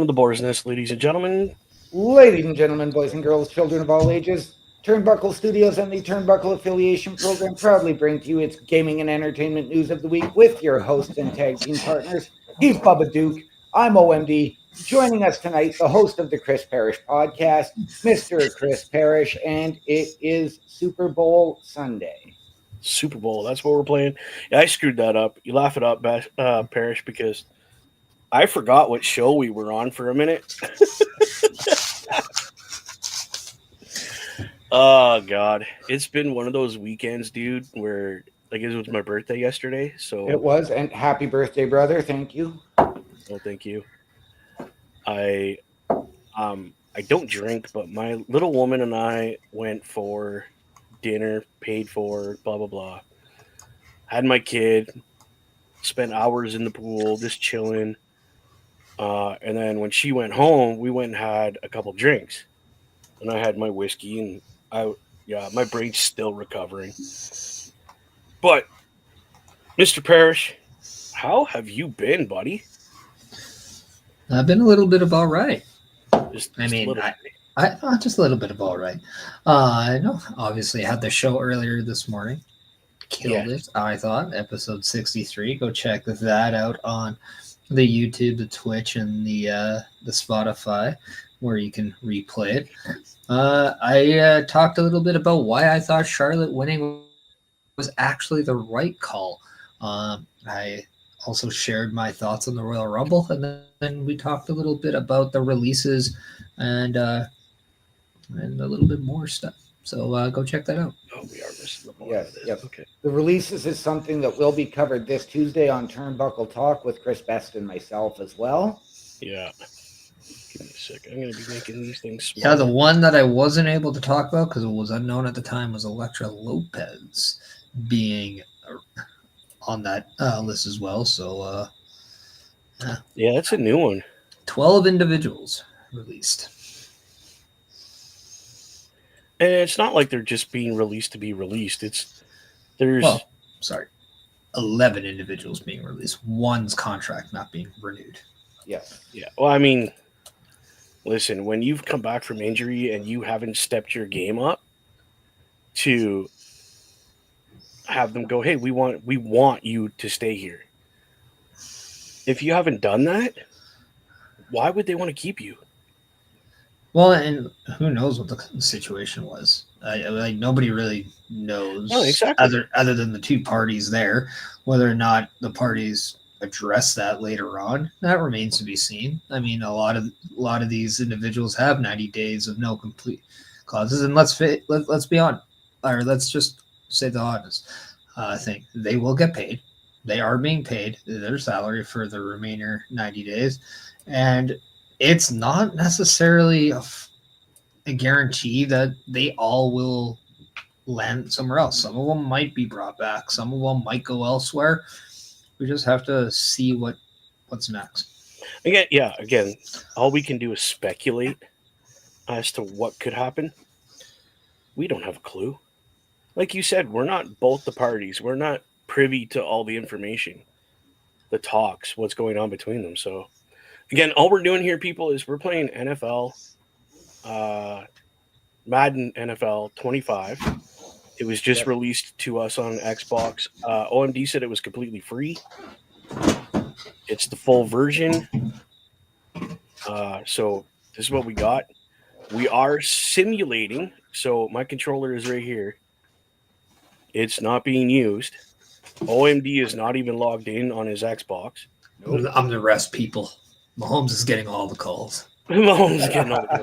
to the Boar's Nest, ladies and gentlemen. Ladies and gentlemen, boys and girls, children of all ages, Turnbuckle Studios and the Turnbuckle Affiliation Program proudly bring to you its gaming and entertainment news of the week with your hosts and tag team partners. He's Bubba Duke. I'm OMD. Joining us tonight, the host of the Chris Parrish podcast, Mr. Chris Parrish, and it is Super Bowl Sunday. Super Bowl, that's what we're playing. Yeah, I screwed that up. You laugh it up, Parrish, because I forgot what show we were on for a minute. Oh, God. It's been one of those weekends, dude, where, like, it was my birthday yesterday, so... It was, and happy birthday, brother. Thank you. Oh, thank you. I don't drink, but my little woman and I went for dinner, paid for, blah, blah, blah. Had my kid, spent hours in the pool, just chilling. And then when she went home, we went and had a couple drinks. And I had my whiskey, and my brain's still recovering. But, Mr. Parrish, how have you been, buddy? I've been a little bit of all right. Just I little. just a little bit of all right. I know, obviously, I had the show earlier this morning. Killed it, I thought. Episode 63. Go check that out on the YouTube, the Twitch, and the Spotify, where you can replay it. I talked a little bit about why I thought Charlotte winning was actually the right call. I also shared my thoughts on the Royal Rumble, and then we talked a little bit about the releases and a little bit more stuff. So go check that out. Oh, we are missing the Yes, yes. Okay. The releases is something that will be covered this Tuesday on Turnbuckle Talk with Chris Best and myself as well. Yeah. Give me a second. I'm going to be making these things smaller. Yeah, the one that I wasn't able to talk about because it was unknown at the time was Elektra Lopez being on that list as well. So, yeah, that's a new one. 12 individuals released. And it's not like they're just being released to be released. There's 11 individuals being released. One's contract not being renewed. Yes. Yeah. Well, I mean, listen, when you've come back from injury and you haven't stepped your game up to have them go, hey, we want you to stay here. If you haven't done that, why would they want to keep you? Well, and who knows what the situation was? Like nobody really knows. No, exactly. Other than the two parties there, whether or not the parties address that later on, that remains to be seen. I mean, a lot of these individuals have 90 days of no complete clauses, and let's be honest, or let's just say the honest thing: they will get paid. They are being paid their salary for the remainder 90 days, and it's not necessarily a guarantee that they all will land somewhere else. Some of them might be brought back. Some of them might go elsewhere. We just have to see what's next. Again, all we can do is speculate as to what could happen. We don't have a clue. Like you said, we're not both the parties. We're not privy to all the information, the talks, what's going on between them. So, again, all we're doing here, people, is we're playing NFL, Madden NFL 25. It was just released to us on Xbox. OMD said it was completely free. It's the full version. So this is what we got. We are simulating. So my controller is right here. It's not being used. OMD is not even logged in on his Xbox. Nope. I'm the rest, people. Mahomes is getting all the calls. Mahomes is getting all the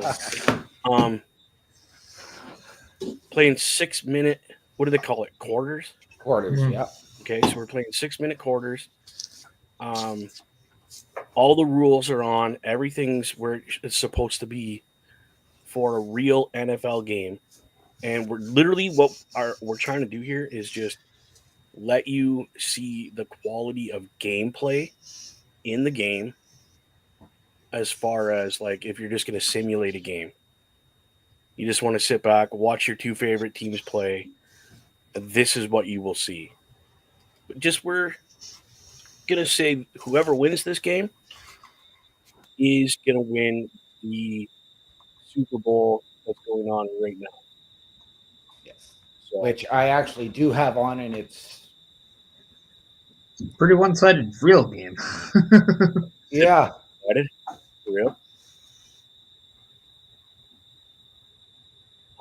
calls. Playing 6 minute, what do they call it? Quarters? Quarters, yeah. Okay, so we're playing 6 minute quarters. All the rules are on. Everything's where it's supposed to be for a real NFL game. And we're literally what we're trying to do here is just let you see the quality of gameplay in the game as far as like if you're just going to simulate a game. You just want to sit back, watch your two favorite teams play. This is what you will see. But just we're going to say whoever wins this game is going to win the Super Bowl that's going on right now. Yes. So Which I actually do have on, and it's Pretty one-sided real game. yeah. excited for real.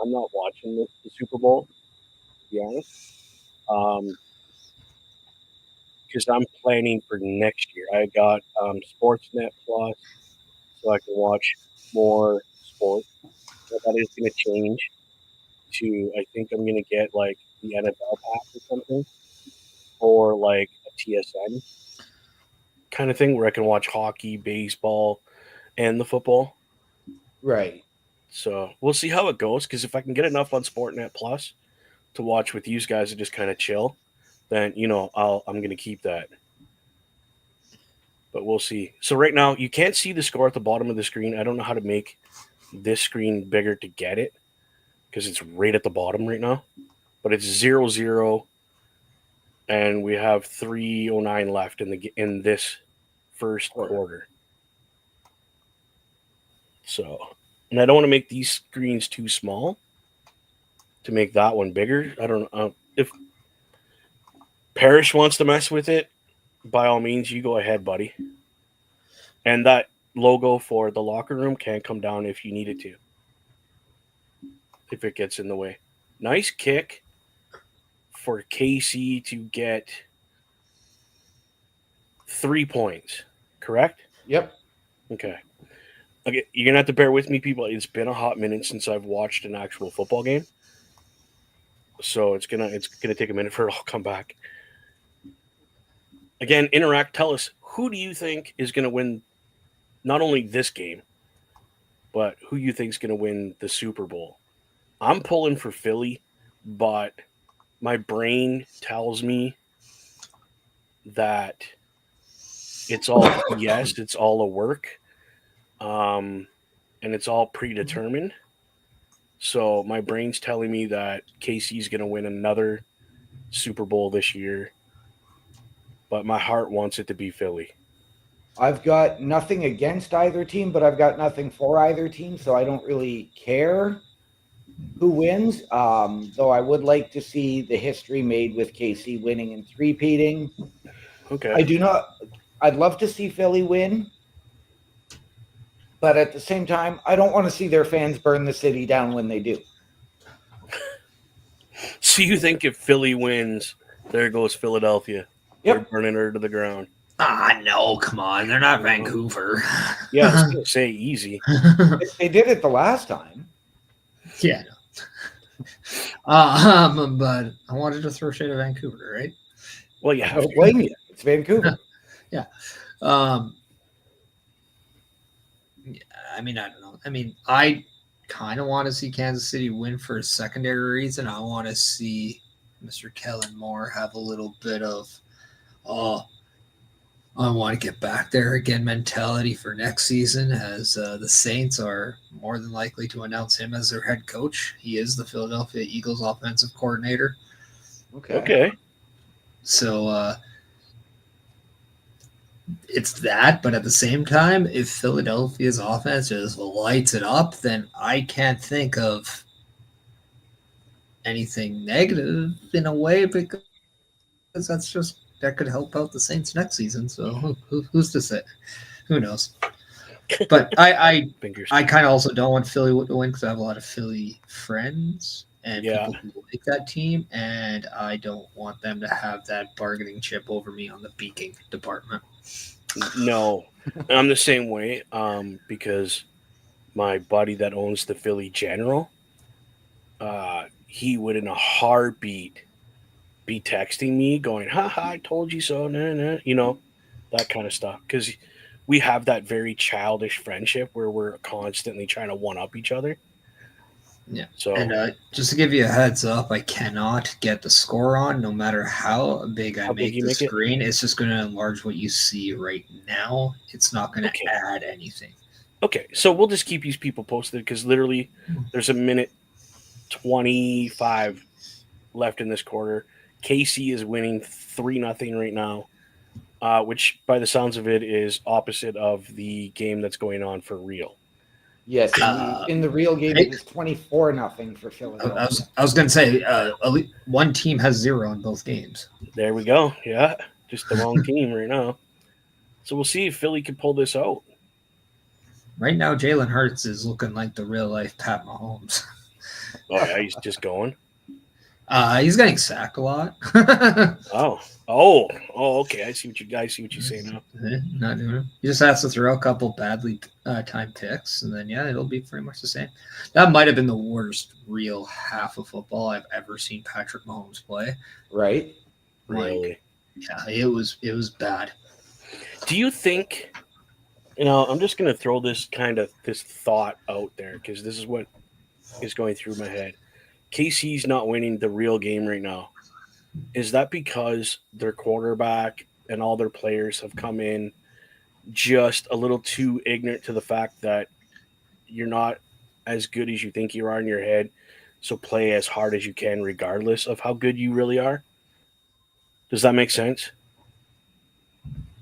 I'm not watching the Super Bowl, to be honest, because I'm planning for next year. I got Sportsnet Plus, so I can watch more sports. But that is going to change to, I think I'm going to get like the NFL pass or something, or like a TSN kind of thing where I can watch hockey, baseball, and the football. Right. So we'll see how it goes. Because if I can get enough on Sportnet Plus to watch with you guys and just kind of chill, then I'm gonna keep that. But we'll see. So right now you can't see the score at the bottom of the screen. I don't know how to make this screen bigger to get it because it's right at the bottom right now. But it's 0-0, and we have 3:09 left in this first quarter. So, and I don't want to make these screens too small to make that one bigger. I don't know if Parrish wants to mess with it. By all means, you go ahead, buddy. And that logo for the locker room can come down if you need it to, if it gets in the way. Nice kick for KC to get 3 points. Correct? Yep. Okay. Okay, you're gonna have to bear with me, people. It's been a hot minute since I've watched an actual football game, so it's gonna take a minute for it all to come back. Again, interact. Tell us, who do you think is gonna win not only this game, but who you think is gonna win the Super Bowl? I'm pulling for Philly, but my brain tells me that it's all BS. It's all a work, and it's all predetermined. So my brain's telling me that KC's going to win another Super Bowl this year, but my heart wants it to be Philly. I've got nothing against either team, but I've got nothing for either team, so I don't really care who wins. Though I would like to see the history made with KC winning and three-peating. Okay. I do not. I'd love to see Philly win, but at the same time, I don't want to see their fans burn the city down when they do. So you think if Philly wins, there goes Philadelphia. They're Yep. burning her to the ground. No, come on. They're not Vancouver. Yeah, I was going to say easy. They did it the last time. Yeah. But I wanted to throw shade at Vancouver, right? Well, you I have don't to. blame you. It's Vancouver. Yeah. I mean, I don't know. I mean, I kind of want to see Kansas City win for a secondary reason. I want to see Mr. Kellen Moore have a little bit of, oh, I want to get back there again mentality for next season, as the Saints are more than likely to announce him as their head coach. He is the Philadelphia Eagles offensive coordinator. Okay. So it's that, but at the same time, if Philadelphia's offense just lights it up, then I can't think of anything negative in a way, because that could help out the Saints next season. So who's to say? Who knows? But I kind of also don't want Philly to win because I have a lot of Philly friends and people who like that team, and I don't want them to have that bargaining chip over me on the beaking department. No, I'm the same way because my buddy that owns the Philly General, he would in a heartbeat be texting me going, haha, I told you so, nah, nah, that kind of stuff. Because we have that very childish friendship where we're constantly trying to one up each other. Yeah. So, and just to give you a heads up, I cannot get the score on no matter how big I make the screen. It's just going to enlarge what you see right now. It's not going to add anything. Okay, so we'll just keep these people posted because literally there's a minute 25 left in this quarter. KC is winning 3-0 right now. which by the sounds of it is opposite of the game that's going on for real. Yes, in the real game, Hey, it is 24-0 for I Philadelphia. was going to say one team has 0 in both games. There we go. Yeah, just the wrong team right now. So we'll see if Philly can pull this out. Right now, Jalen Hurts is looking like the real life Pat Mahomes. Oh yeah, he's just going. He's getting sacked a lot. Oh, okay. I see what you say now. Not doing it. He just has to throw a couple badly timed picks, and then yeah, it'll be pretty much the same. That might have been the worst real half of football I've ever seen Patrick Mahomes play. Right? Really? Yeah, it was bad. Do you think? I'm just gonna throw this thought out there because this is what is going through my head. KC's not winning the real game right now. Is that because their quarterback and all their players have come in just a little too ignorant to the fact that you're not as good as you think you are in your head, so play as hard as you can regardless of how good you really are? Does that make sense?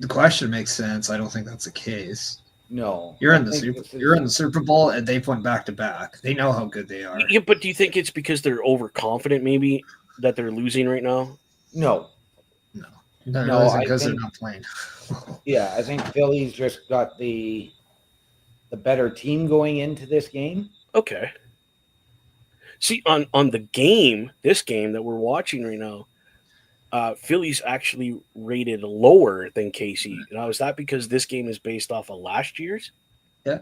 The question makes sense. I don't think that's the case. No. You're I in the think Super. this is- You're in the Super Bowl, and they've won back to back. They know how good they are. Yeah, but do you think it's because they're overconfident maybe that they're losing right now? No. They're No, losing I because they're think- not playing. Yeah, I think Philly's just got the better team going into this game. Okay. See, on this game that we're watching right now, Philly's actually rated lower than KC. Now, is that because this game is based off of last year's? Yeah,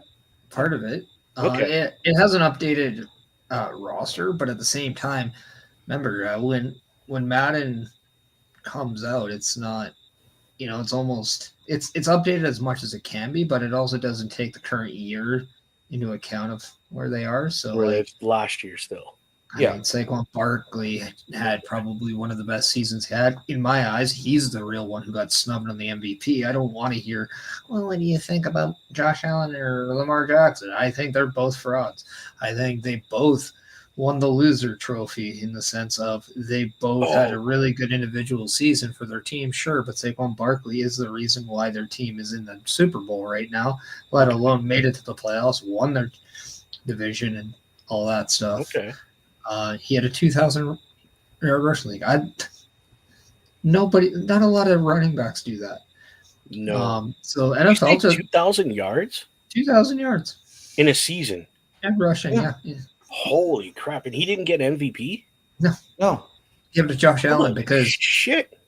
part of it. Okay. It has an updated roster, but at the same time, remember when Madden comes out, it's not. It's almost it's updated as much as it can be, but it also doesn't take the current year into account of where they are. So Where like it's last year still. I mean, Saquon Barkley had probably one of the best seasons he had. In my eyes, he's the real one who got snubbed on the MVP. I don't want to hear, well, what do you think about Josh Allen or Lamar Jackson? I think they're both frauds. I think they both won the loser trophy in the sense of they both had a really good individual season for their team, sure, but Saquon Barkley is the reason why their team is in the Super Bowl right now, let alone made it to the playoffs, won their division and all that stuff. Okay. He had a 2,000 rushing league. Not a lot of running backs do that. No. So NFL just 2,000 yards 2,000 yards in a season. and rushing. Yeah. Holy crap! And he didn't get MVP. No. Give it to Josh Allen Holy because shit.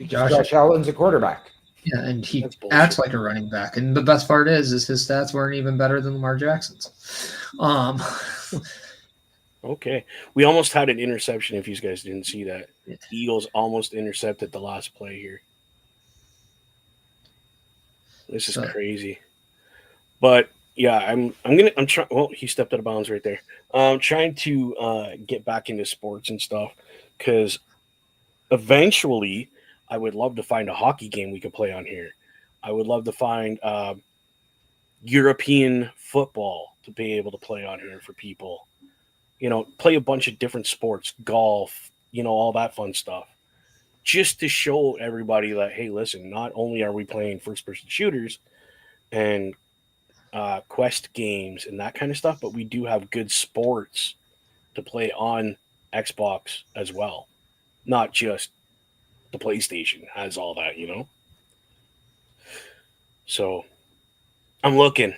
Josh Allen's a quarterback. yeah, and he That's bullshit. acts like a running back. And the best part is his stats weren't even better than Lamar Jackson's. Okay. We almost had an interception if you guys didn't see that. Yeah. Eagles almost intercepted the last play here. This is crazy. But yeah, I'm trying. Well, he stepped out of bounds right there. I'm trying to get back into sports and stuff because eventually I would love to find a hockey game we could play on here. I would love to find European football to be able to play on here for people. Play a bunch of different sports, golf, all that fun stuff. Just to show everybody that, hey, listen, not only are we playing first-person shooters and quest games and that kind of stuff, but we do have good sports to play on Xbox as well. Not just the PlayStation has all that, So I'm looking.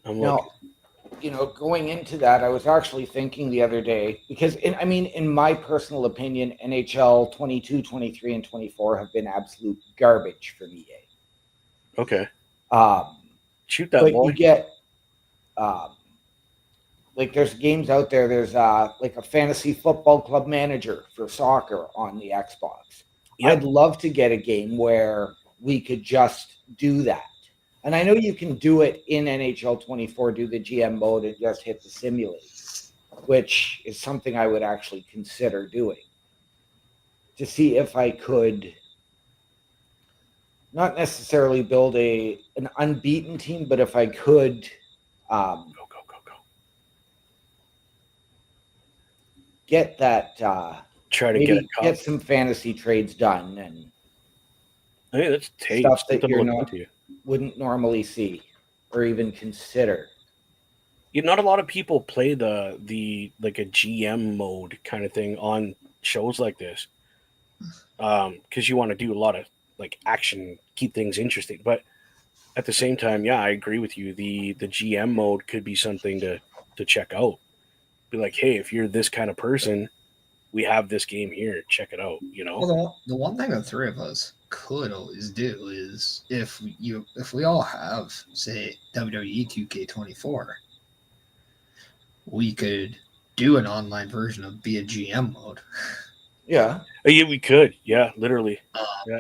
Now, going into that, I was actually thinking the other day, because in my personal opinion, NHL 22, 23, and 24 have been absolute garbage from EA. Okay. Shoot that But boy. you get, there's games out there. There's like a fantasy football club manager for soccer on the Xbox. Yep. I'd love to get a game where we could just do that. And I know you can do it in NHL 24, do the GM mode and just hit the simulate, which is something I would actually consider doing to see if I could not necessarily build an unbeaten team, but if I could Go. get that Try to maybe get a cup. get some fantasy trades done and I mean, that's stuff taste. that Something to you're look not into. wouldn't normally see or even consider. Not a lot of people play the like a GM mode kind of thing on shows like this, because you want to do a lot of like action, keep things interesting. But at the same time, yeah, I agree with you. The GM mode could be something to check out. Be like, hey, if you're this kind of person, we have this game here. Check it out. Well, the one thing the three of us could always do is if we all have say WWE 2K24, we could do an online version of be a GM mode. Yeah. Oh, yeah, we could. Yeah, literally. Uh, Yeah.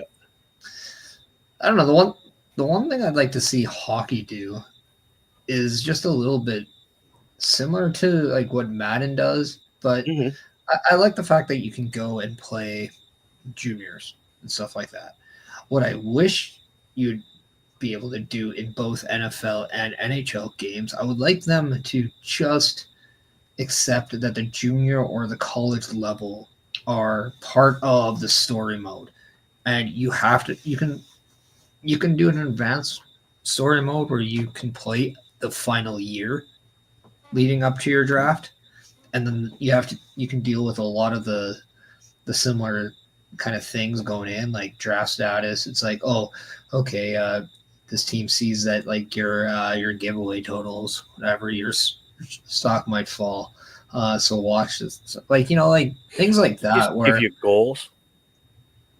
I don't know the one thing I'd like to see hockey do is just a little bit similar to like what Madden does, but Hmm. I like the fact that you can go and play juniors and stuff like that. What I wish you'd be able to do in both NFL and NHL games, I would like them to just accept that the junior or the college level are part of the story mode. And you can do an advanced story mode where you can play the final year leading up to your draft, and then you can deal with a lot of the similar kind of things going in, like draft status. It's like, oh, okay, this team sees that like your giveaway totals, whatever your stock might fall. So watch this, like like things like Just that. give Where you goals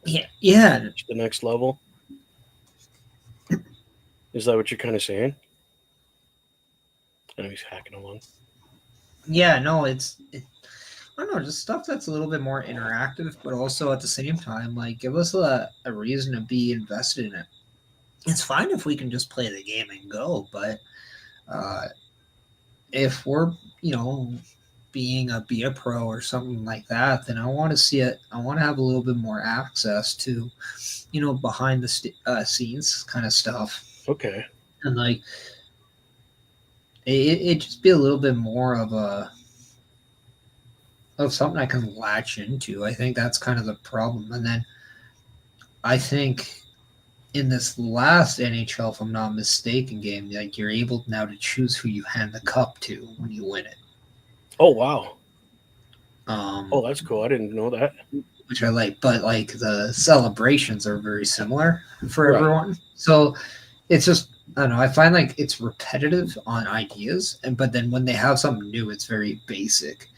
yeah, yeah, to the next level. Is that what you're kind of saying? I know he's hacking along. yeah. No, I don't know, just stuff that's a little bit more interactive, but also at the same time, like give us a reason to be invested in it. It's fine if we can just play the game and go, but uh, if we're you know be a pro or something like that, then I want to see it. I want to have a little bit more access to behind the scenes kind of stuff, Okay. and like it just be a little bit more of something I can latch into. I think that's kind of the problem, and then I think in this last NHL, if I'm not mistaken, game, like you're able now to choose who you hand the cup to when you win it. Oh wow. Um, Oh, that's cool. I didn't know that. which I like, but like the celebrations are very similar for Right. everyone. So it's just I don't know. I find like it's repetitive on ideas, and but then when they have something new, it's very basic,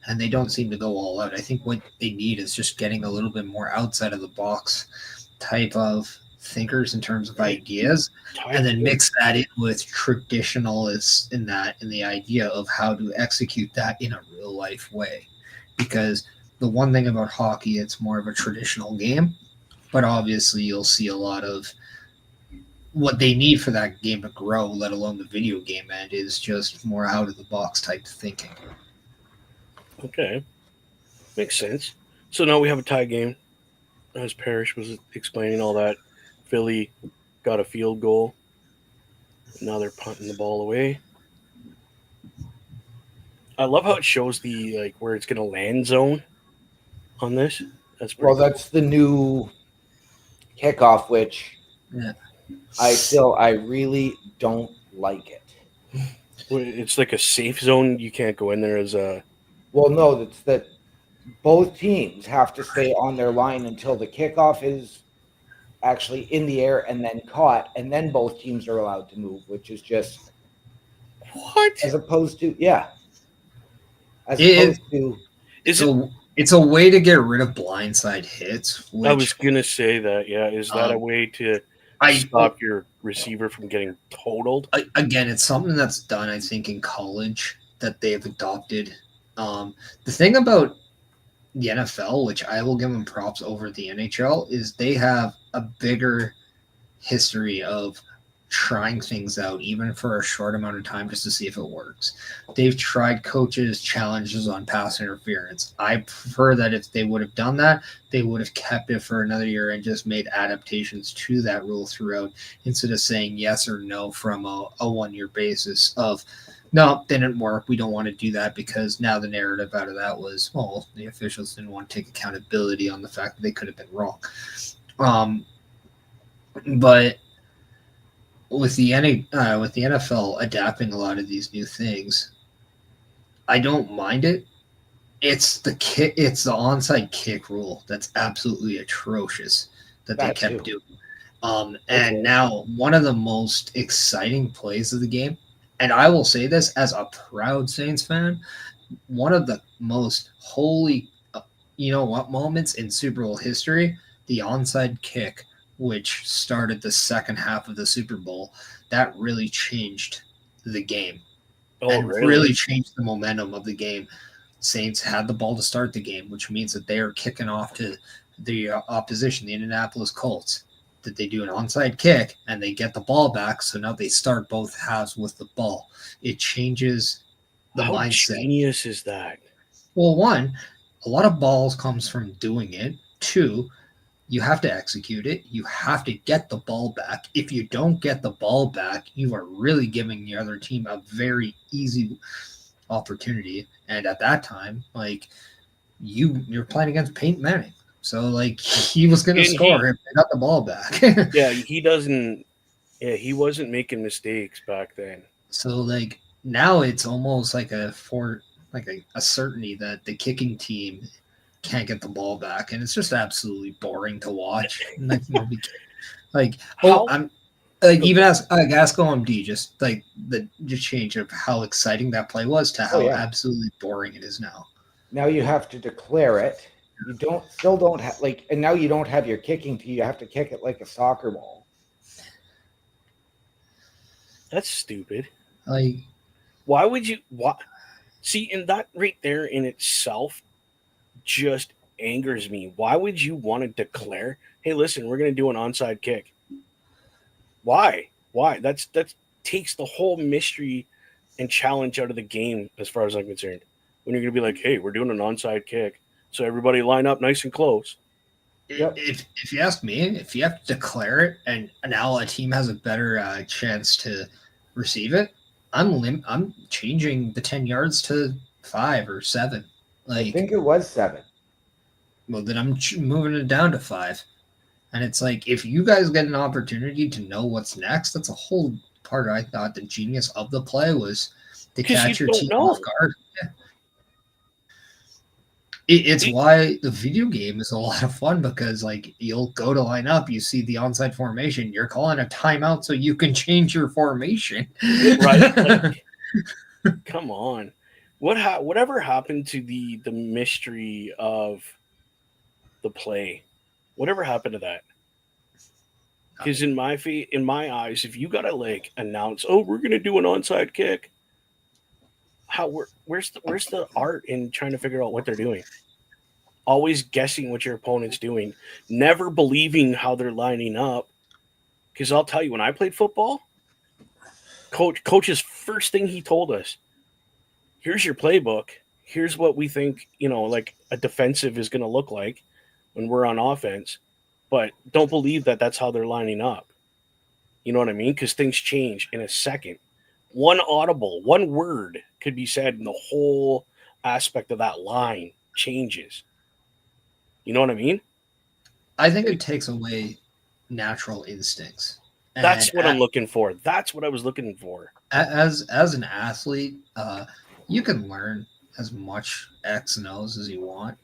and they don't seem to go all out. I think what they need is just getting a little bit more outside of the box type of thinkers in terms of Right. ideas, and Tied then game. mix that in with traditionalists in the idea of how to execute that in a real life way. Because the one thing about hockey, it's more of a traditional game, but obviously you'll see a lot of what they need for that game to grow, let alone the video game end, is just more out of the box type thinking. Okay. Makes sense. So now we have a tie game. As Parrish was explaining all that, Philly got a field goal. Now they're punting the ball away. I love how it shows the like where it's gonna land zone on this. That's Well, pretty cool. that's the new kickoff, which Yeah. I really don't like it. It's like a safe zone. You can't go in there as a. Well, no, that's that both teams have to stay on their line until the kickoff is actually in the air and then caught, and then both teams are allowed to move, which is just What as opposed to as It, opposed to it's is it? a way to get rid of blindside hits, I was which gonna say that. Yeah, is that a um, way to I stop your receiver from getting totaled? again, it's something that's done. I think in college that they've adopted. The thing about the NFL, which I will give them props over the NHL, is they have a bigger history of trying things out, even for a short amount of time, just to see if it works. They've tried coaches' challenges on pass interference. I prefer that if they would have done that, they would have kept it for another year and just made adaptations to that rule throughout instead of saying yes or no from a 1 year basis of no, didn't work. We don't want to do that because now the narrative out of that was, well, the officials didn't want to take accountability on the fact that they could have been wrong. Um, But with the NFL adapting a lot of these new things, I don't mind it. It's the onside kick rule that's absolutely atrocious that they That kept too. doing. And Okay. now one of the most exciting plays of the game, and I will say this as a proud Saints fan, one of the most holy, you know what, moments in Super Bowl history, the onside kick, which started the second half of the Super Bowl, that really changed the game Oh, and really? really changed the momentum of the game. Saints had the ball to start the game, which means that they are kicking off to the opposition, the Indianapolis Colts. That they do an onside kick and they get the ball back, so now they start both halves with the ball. It changes the How mindset. genius is that? Well, one, a lot of balls comes from doing it. Two, you have to execute it. You have to get the ball back. If you don't get the ball back, you are really giving the other team a very easy opportunity. And at that time, like you're playing against Peyton Manning. So like he was gonna And he, score if they got the ball back. yeah, he doesn't. Yeah, he wasn't making mistakes back then. So like now it's almost like a certainty that the kicking team can't get the ball back, and it's just absolutely boring to watch. Like nobody like oh How? I'm like No, even ask OMD just like the change of how exciting that play was to Oh how yeah. absolutely boring it is now. Now you have to declare it. You don't still don't have like, and now you don't have your kicking tee. You have to kick it like a soccer ball. that's stupid. Like Why would you? Why? See, and that right there in itself just angers me. Why would you want to declare, "Hey, listen, we're going to do an onside kick"? Why? Why? That takes the whole mystery and challenge out of the game, as far as I'm concerned. When you're going to be like, "Hey, we're doing an onside kick," so everybody line up nice and close. Yep. if you ask me, if you have to declare it and now a team has a better chance to receive it, I'm changing the 10 yards to 5 or 7. I Like, think it was 7. well, then I'm moving it down to 5. And it's like if you guys get an opportunity to know what's next, that's a whole part. I thought the genius of the play was to Because you catch your don't team off know. guard. It's It, why the video game is a lot of fun because like you'll go to line up, you see the onside formation, you're calling a timeout so you can change your formation. right? Like, come on. Whatever happened to the mystery of the play? Whatever happened to that? Because in my eyes, if you gotta like announce, "Oh, we're gonna do an onside kick," where's the art in trying to figure out what they're doing? Always guessing what your opponent's doing, never believing how they're lining up. Because I'll tell you, when I played football, coach's first thing he told us: "Here's your playbook. Here's what we think like a defensive is gonna look like when we're on offense, but don't believe that that's how they're lining up." You know what I mean? Because things change in a second. One audible, one word could be said, and the whole aspect of that line changes. You know what I mean? I think it takes away natural instincts. And That's what I'm looking for. That's what I was looking for. as an athlete, you can learn as much X and O's as you want.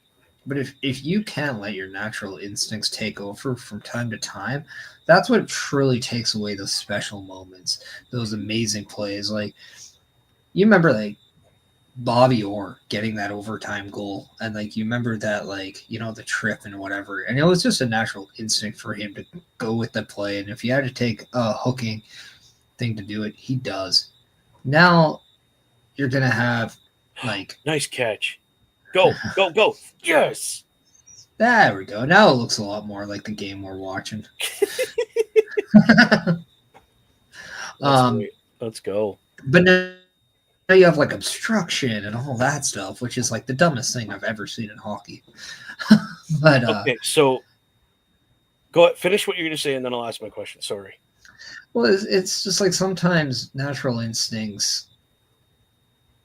But if you can't let your natural instincts take over from time to time, that's what truly takes away those special moments, those amazing plays. Like you remember like Bobby Orr getting that overtime goal, and like you remember that like the trip and whatever, and it was just a natural instinct for him to go with the play. And if you had to take a hooking thing to do it, he does. Now you're gonna have like Nice catch. Go, go, go. Yes. there we go. Now it looks a lot more like the game we're watching. That's um, great. Let's go. but now you have like obstruction and all that stuff, which is like the dumbest thing I've ever seen in hockey. but Okay, so go ahead, finish what you're going to say, and then I'll ask my question. Sorry. well, it's just like sometimes natural instincts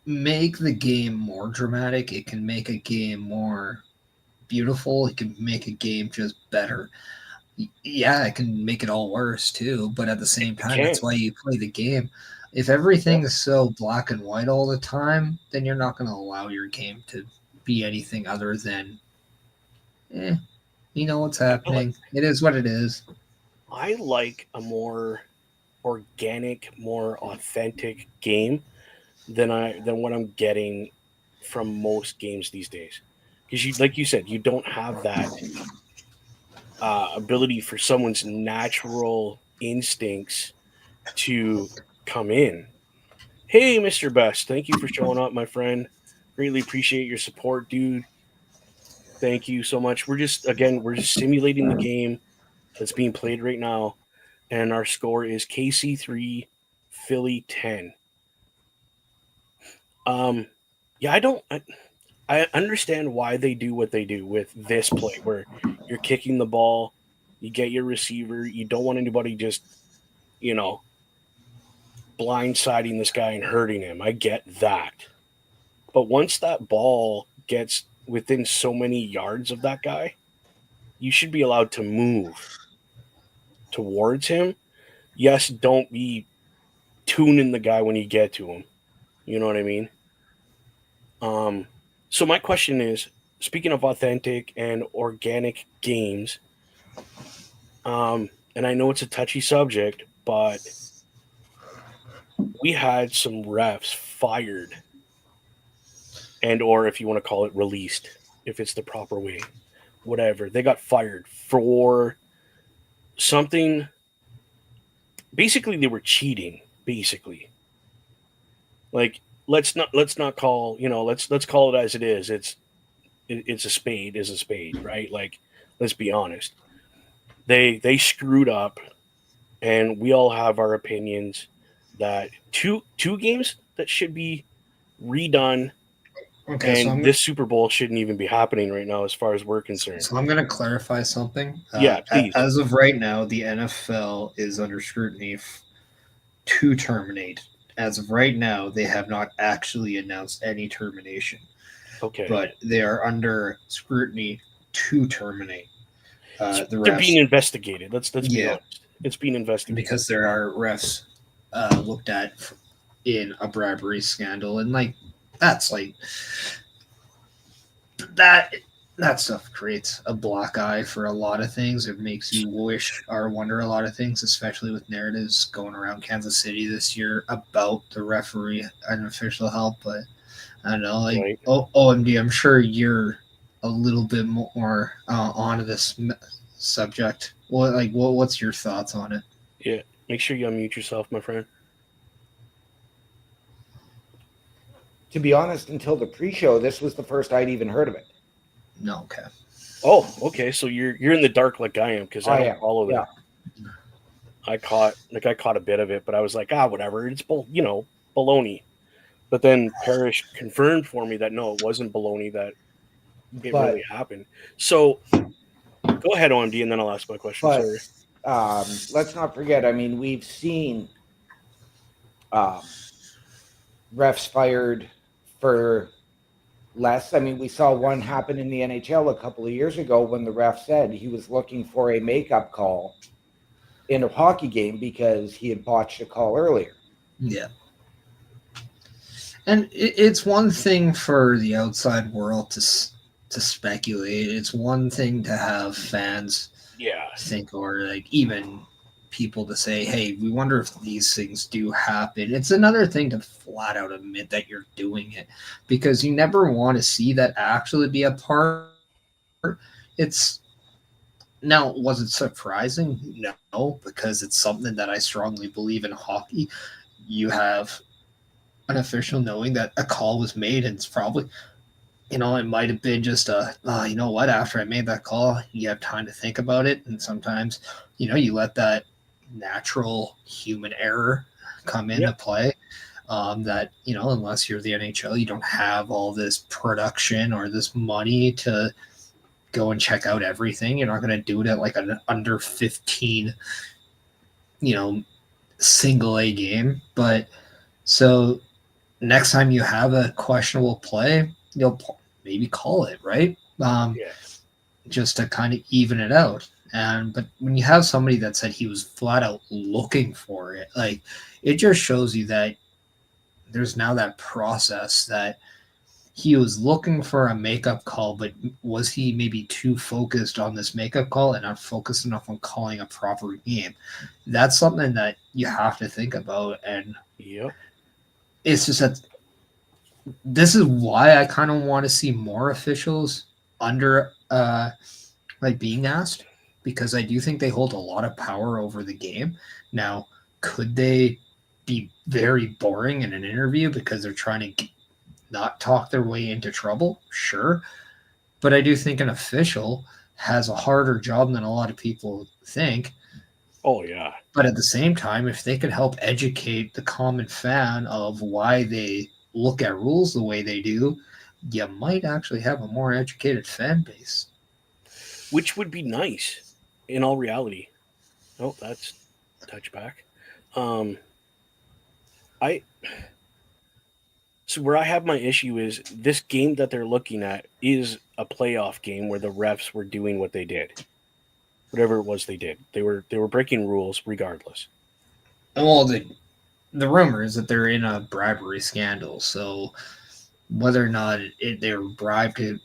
make the game more dramatic. It can make a game more beautiful. It can make a game just better. Yeah, it can make it all worse too. But at the same It time, can. that's why you play the game. If Yeah. everything is so black and white all the time, then you're not going to allow your game to be anything other than, eh, you know what's I like happening. It is what it is. I like a more organic, more authentic game than what I'm getting from most games these days. Because you, like you said, you don't have that ability for someone's natural instincts to come in. Hey, Mr. Best, thank you for showing up, my friend. Greatly appreciate your support, dude. Thank you so much. We're just simulating the game that's being played right now, and our score is KC 3, Philly 10. Um, yeah, I understand why they do what they do with this play, where you're kicking the ball, you get your receiver, you don't want anybody just, you know, blindsiding this guy and hurting him. I get that. But once that ball gets within so many yards of that guy, you should be allowed to move towards him. Yes, don't be tuning the guy when you get to him. You know what I mean? Um, so my question is, speaking of authentic and organic games, and I know it's a touchy subject, but we had some refs fired, and or if you want to call it released, if it's the proper way, whatever. They got fired for something. Basically, they were cheating. Basically, like let's not call let's call it as it is. It's a spade is a spade, right? Like let's be honest. They screwed up, and we all have our opinions that two games that should be redone, Okay, and this Super Bowl shouldn't even be happening right now, as far as we're concerned. so I'm going to clarify something. Yeah, please. As of right now, the NFL is under scrutiny to terminate. As of right now, they have not actually announced any termination, Okay, but they are under scrutiny to terminate so the they're being refs. investigated. Let's be Yeah, honest. It's being investigated. because there are refs looked at in a bribery scandal, and like that's like that that stuff creates a black eye for a lot of things. It makes you wish or wonder a lot of things, especially with narratives going around Kansas City this year about the referee and official help. But I don't know, like Right? OMD, I'm sure you're a little bit more onto this subject. What's your thoughts on it? Yeah. Make sure you unmute yourself, my friend. To be honest, until the pre-show, this was the first I'd even heard of it. No, okay. Oh, okay. So you're in the dark like I am, because I I don't am. follow Yeah. the. I caught a bit of it, but I was like, whatever. It's baloney. But then Parrish confirmed for me that no, it wasn't baloney. That it But really happened. So go ahead, OMD, and then I'll ask my question. but Sorry. let's not forget. I mean, we've seen um, refs fired for less. I mean, we saw one happen in the NHL a couple of years ago when the ref said he was looking for a makeup call in a hockey game because he had botched a call earlier. Yeah. And it's one thing for the outside world to speculate. It's one thing to have fans Yeah. think, or like even people to say, "Hey, we wonder if these things do happen." It's another thing to flat out admit that you're doing it, because you never want to see that actually be a part. It's now, was it surprising? No, because it's something that I strongly believe in hockey. You have an official knowing that a call was made, and it's probably, it might have been just you know what, after I made that call, you have time to think about it. And sometimes, you let that natural human error come into Yep. play. That, unless you're the NHL, you don't have all this production or this money to go and check out everything. You're not going to do it at like an under 15, you know, single A game. But so next time you have a questionable play, you'll maybe call it, right? Yeah. Just to kind of even it out. But when you have somebody that said he was flat out looking for it, like it just shows you that there's now that process that he was looking for a makeup call, but was he maybe too focused on this makeup call and not focused enough on calling a proper game? That's something that you have to think about. And Yep. it's just that this is why I kind of want to see more officials under like being asked, because I do think they hold a lot of power over the game. Now, could they be very boring in an interview because they're trying to not talk their way into trouble? Sure. But I do think an official has a harder job than a lot of people think. Oh yeah. But at the same time, if they could help educate the common fan of why they look at rules the way they do, you might actually have a more educated fan base. Which would be nice in all reality. Oh, that's touchback. Um, I so where I have my issue is this game that they're looking at is a playoff game where the refs were doing what they did, whatever it was they did. They were breaking rules regardless. Well, the rumor is that they're in a bribery scandal. So whether or not they were bribed to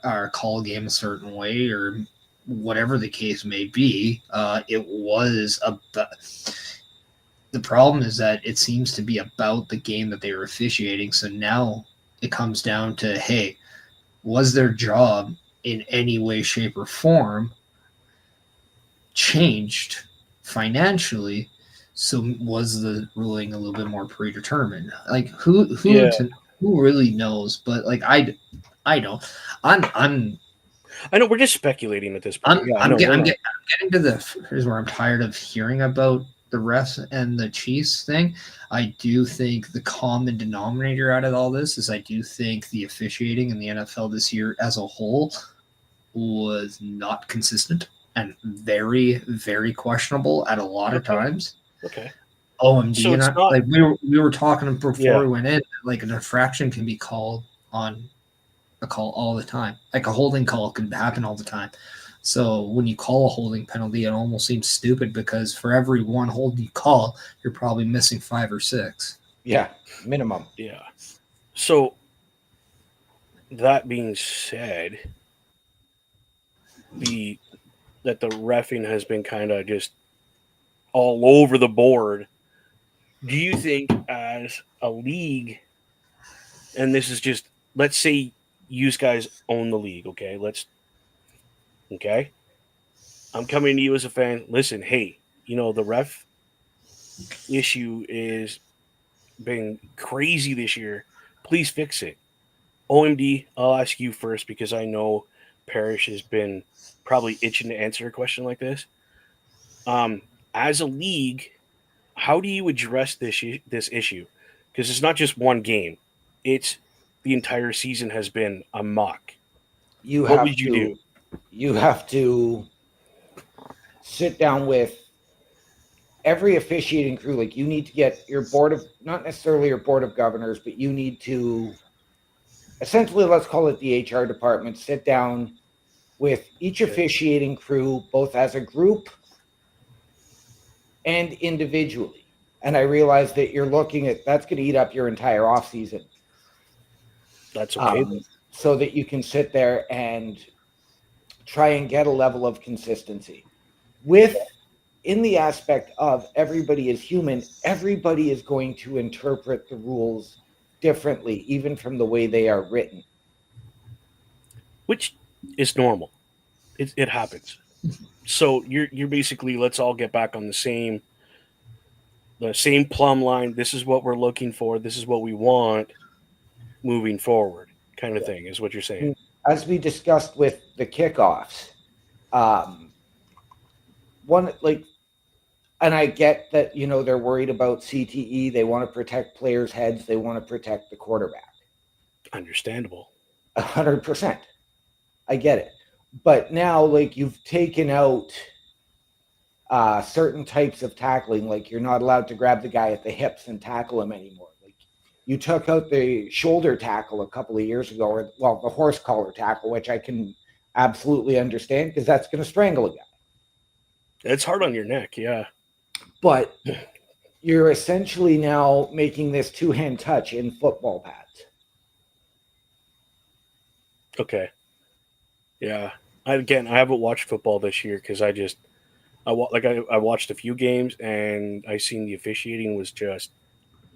or call a game a certain way or whatever the case may be, it was the problem is that it seems to be about the game that they were officiating. So now it comes down to, hey, was their job in any way, shape, or form changed financially? So was the ruling a little bit more predetermined? Like Yeah, who really knows? But like I don't. I'm I know we're just speculating at this point. Yeah, no, we're not. I'm getting to the here's where I'm tired of hearing about the refs and the Chiefs thing. I do think the common denominator out of all this is I do think the officiating in the NFL this year as a whole was not consistent and very, very questionable at a lot of Okay, times. okay. OMD So and it's I, not. like we were talking before Yeah, we went in, like an infraction can be called on a call all the time. Like a holding call can happen all the time. So when you call a holding penalty, it almost seems stupid because for every one hold you call, you're probably missing five or six. Yeah, minimum. yeah. So that being said, the that the refing has been kind of just all over the board. Do you think as a league, and this is just let's say you guys own the league, okay? Okay. I'm coming to you as a fan. Listen, hey, the ref issue is been crazy this year. Please fix it. OMD, I'll ask you first because I know Parrish has been probably itching to answer a question like this. Um, as a league, how do you address this issue? Because it's not just one game; it's the entire season has been a mock. You What have would you do? to you have to sit down with every officiating crew. Like you need to get your board of, not necessarily your board of governors, but you need to essentially, let's call it the HR department, sit down with each officiating crew, both as a group and individually. And I realize that you're looking at that's going to eat up your entire off season. That's okay. So that you can sit there and try and get a level of consistency with in the aspect of everybody is human. Everybody is going to interpret the rules differently, even from the way they are written. Which is normal. It happens. So you're basically let's all get back on the same plumb line. This is what we're looking for. This is what we want moving forward, kind of thing, is what you're saying. As we discussed with the kickoffs, one like, and I get that they're worried about CTE. They want to protect players' heads. They want to protect the quarterback. Understandable. 100%. I get it. But now, like, you've taken out certain types of tackling. Like, you're not allowed to grab the guy at the hips and tackle him anymore. Like, you took out the shoulder tackle a couple of years ago, or the horse collar tackle, which I can absolutely understand because that's going to strangle a guy. It's hard on your neck, yeah. But you're essentially now making this two-hand touch in football pads. Okay. Yeah. I haven't watched football this year because I watched a few games and I seen the officiating was just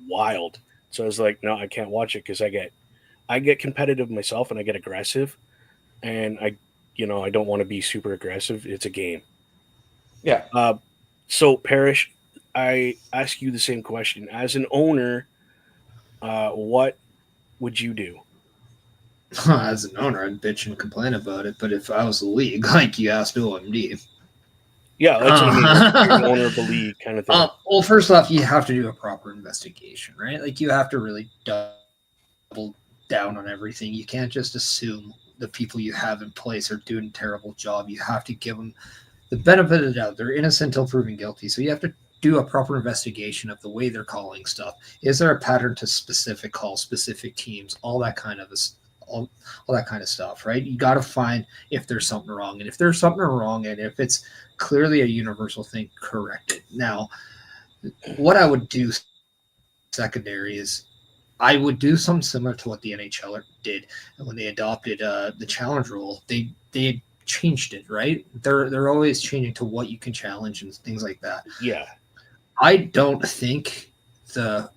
wild. So I was like, no, I can't watch it because I get competitive myself and I get aggressive, and I don't want to be super aggressive. It's a game. Yeah. Uh, so Parrish, I ask you the same question as an owner. What would you do? As an owner, I'd bitch and complain about it. But if I was the league, like you asked OMD, Yeah, that's what I mean. Like if you're an owner of the league, kind of thing. well, first off, you have to do a proper investigation, right? Like you have to really double down on everything. You can't just assume the people you have in place are doing a terrible job. You have to give them the benefit of the doubt. They're innocent until proven guilty. So you have to do a proper investigation of the way they're calling stuff. Is there a pattern to specific calls, specific teams, all, all that kind of stuff, right? You got to find if there's something wrong. And if there's something wrong, and if it's clearly a universal thing, correct it. Now, what I would do secondary is I would do something similar to what the NHL did when they adopted the challenge rule. They changed it, right? They're always changing to what you can challenge and things like that. Yeah. I don't think I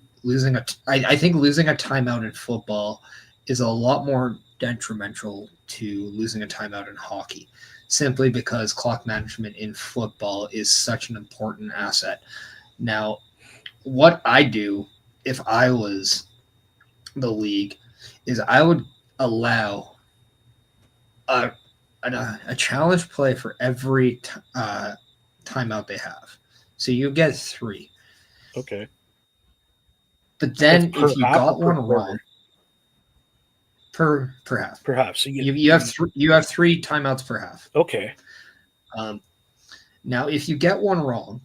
think losing a timeout in football is a lot more detrimental to losing a timeout in hockey, simply because clock management in football is such an important asset. Now, what I do if I was the league is I would allow a, a challenge play for every timeout they have. So you get 3. Okay. But That's then per if you half or got per one quarter? wrong per half, Perhaps. So you have 3 timeouts per half. Okay. Um, now, if you get one wrong,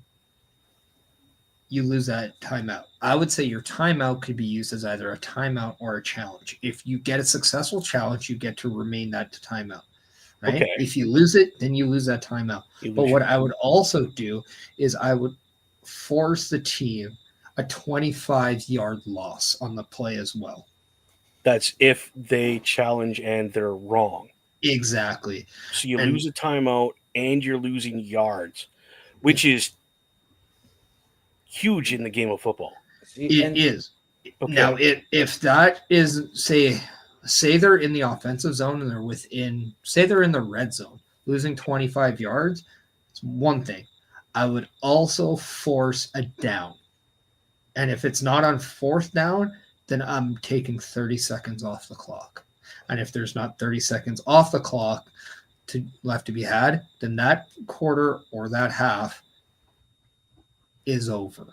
you lose that timeout. I would say your timeout could be used as either a timeout or a challenge. If you get a successful challenge, you get to remain that timeout. Right? Okay. If you lose it, then you lose that timeout. You But lose what your- I would also do is I would force the team a 25-yard loss on the play as well. That's if they challenge and they're wrong. Exactly. So you And lose a timeout and you're losing yards, which is huge in the game of football. See, it is. Okay. Now, if that is, say they're in the offensive zone and they're within, say they're in the red zone, losing 25 yards, it's one thing. I would also force a down. And if it's not on 4th down, then I'm taking 30 seconds off the clock. And if there's not 30 seconds off the clock left to be had, then that quarter or that half is over.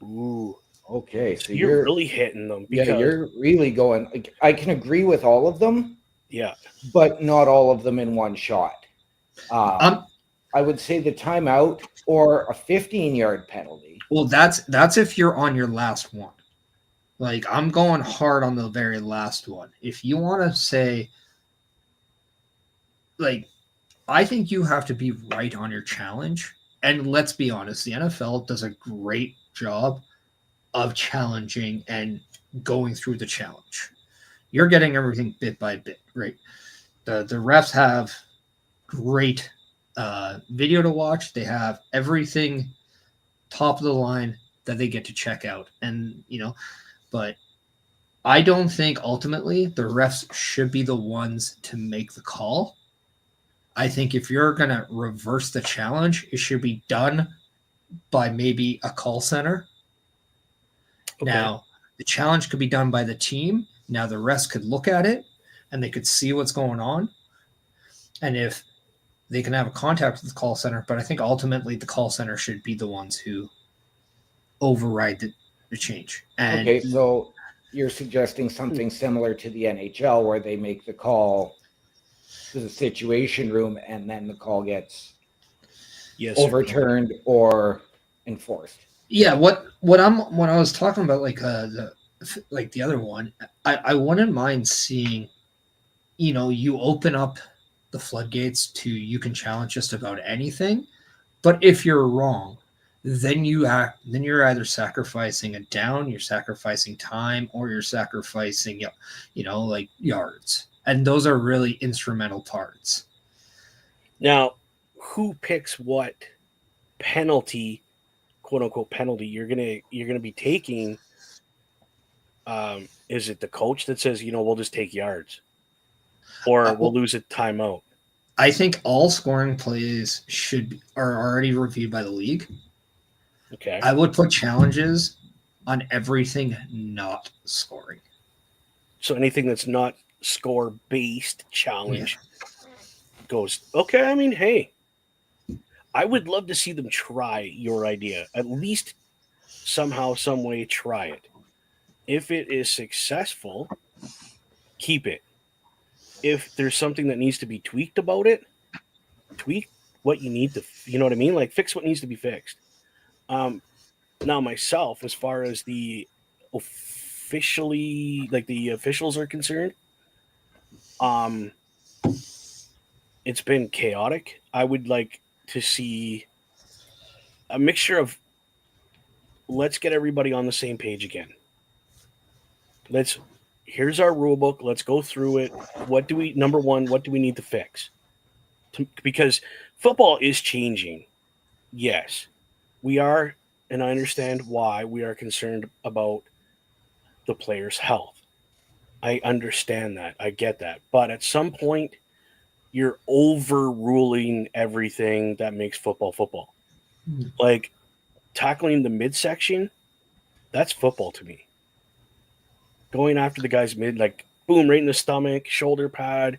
Ooh. Okay, So so you're really hitting them yeah, because you're really going. Like, I can agree with all of them, yeah. but not all of them in one shot. I would say the timeout or a 15-yard penalty. Well, that's if you're on your last one. Like I'm going hard on the very last one. If you want to say, like, I think you have to be right on your challenge. And let's be honest, the NFL does a great job of challenging and going through the challenge. You're getting everything bit by bit, right? The refs have great video to watch. They have everything top of the line that they get to check out. And, but I don't think ultimately the refs should be the ones to make the call. I think if you're going to reverse the challenge, it should be done by maybe a call center. Okay. Now, the challenge could be done by the team. Now, the refs could look at it and they could see what's going on. And if they can have a contact with the call center, but I think ultimately the call center should be the ones who override the change. And okay, so you're suggesting something similar to the NHL where they make the call to the situation room and then the call gets overturned or enforced. Yeah, when I was talking about like the other one, I wouldn't mind seeing, you open up the floodgates to you can challenge just about anything, But if you're wrong, then you're either sacrificing a down, you're sacrificing time, or you're sacrificing like yards. And those are really instrumental parts. Now, who picks what penalty, quote unquote penalty you're gonna be taking? Is it the coach that says, we'll just take yards, or we'll Well, lose a timeout? I think all scoring plays are already reviewed by the league. Okay. I would put challenges on everything not scoring. So anything that's not score based Yeah. challenge goes okay. I mean, hey, I would love to see them try your idea. At least somehow, some way, try it. If it is successful, keep it. If there's something that needs to be tweaked about it, tweak what you need to. You know what I mean? Like fix what needs to be fixed. Um, Now myself, as far as the the officials are concerned, um, it's been chaotic. I would like to see a mixture of let's get everybody on the same page again. Let's Here's our rule book. Let's go through it. Number one, what do we need to fix? Because football is changing. Yes, we are, and I understand why we are concerned about the player's health. I understand that. I get that. But at some point, you're overruling everything that makes football football. Like tackling the midsection, that's football to me. Going after the guy's mid, like boom, right in the stomach, shoulder pad,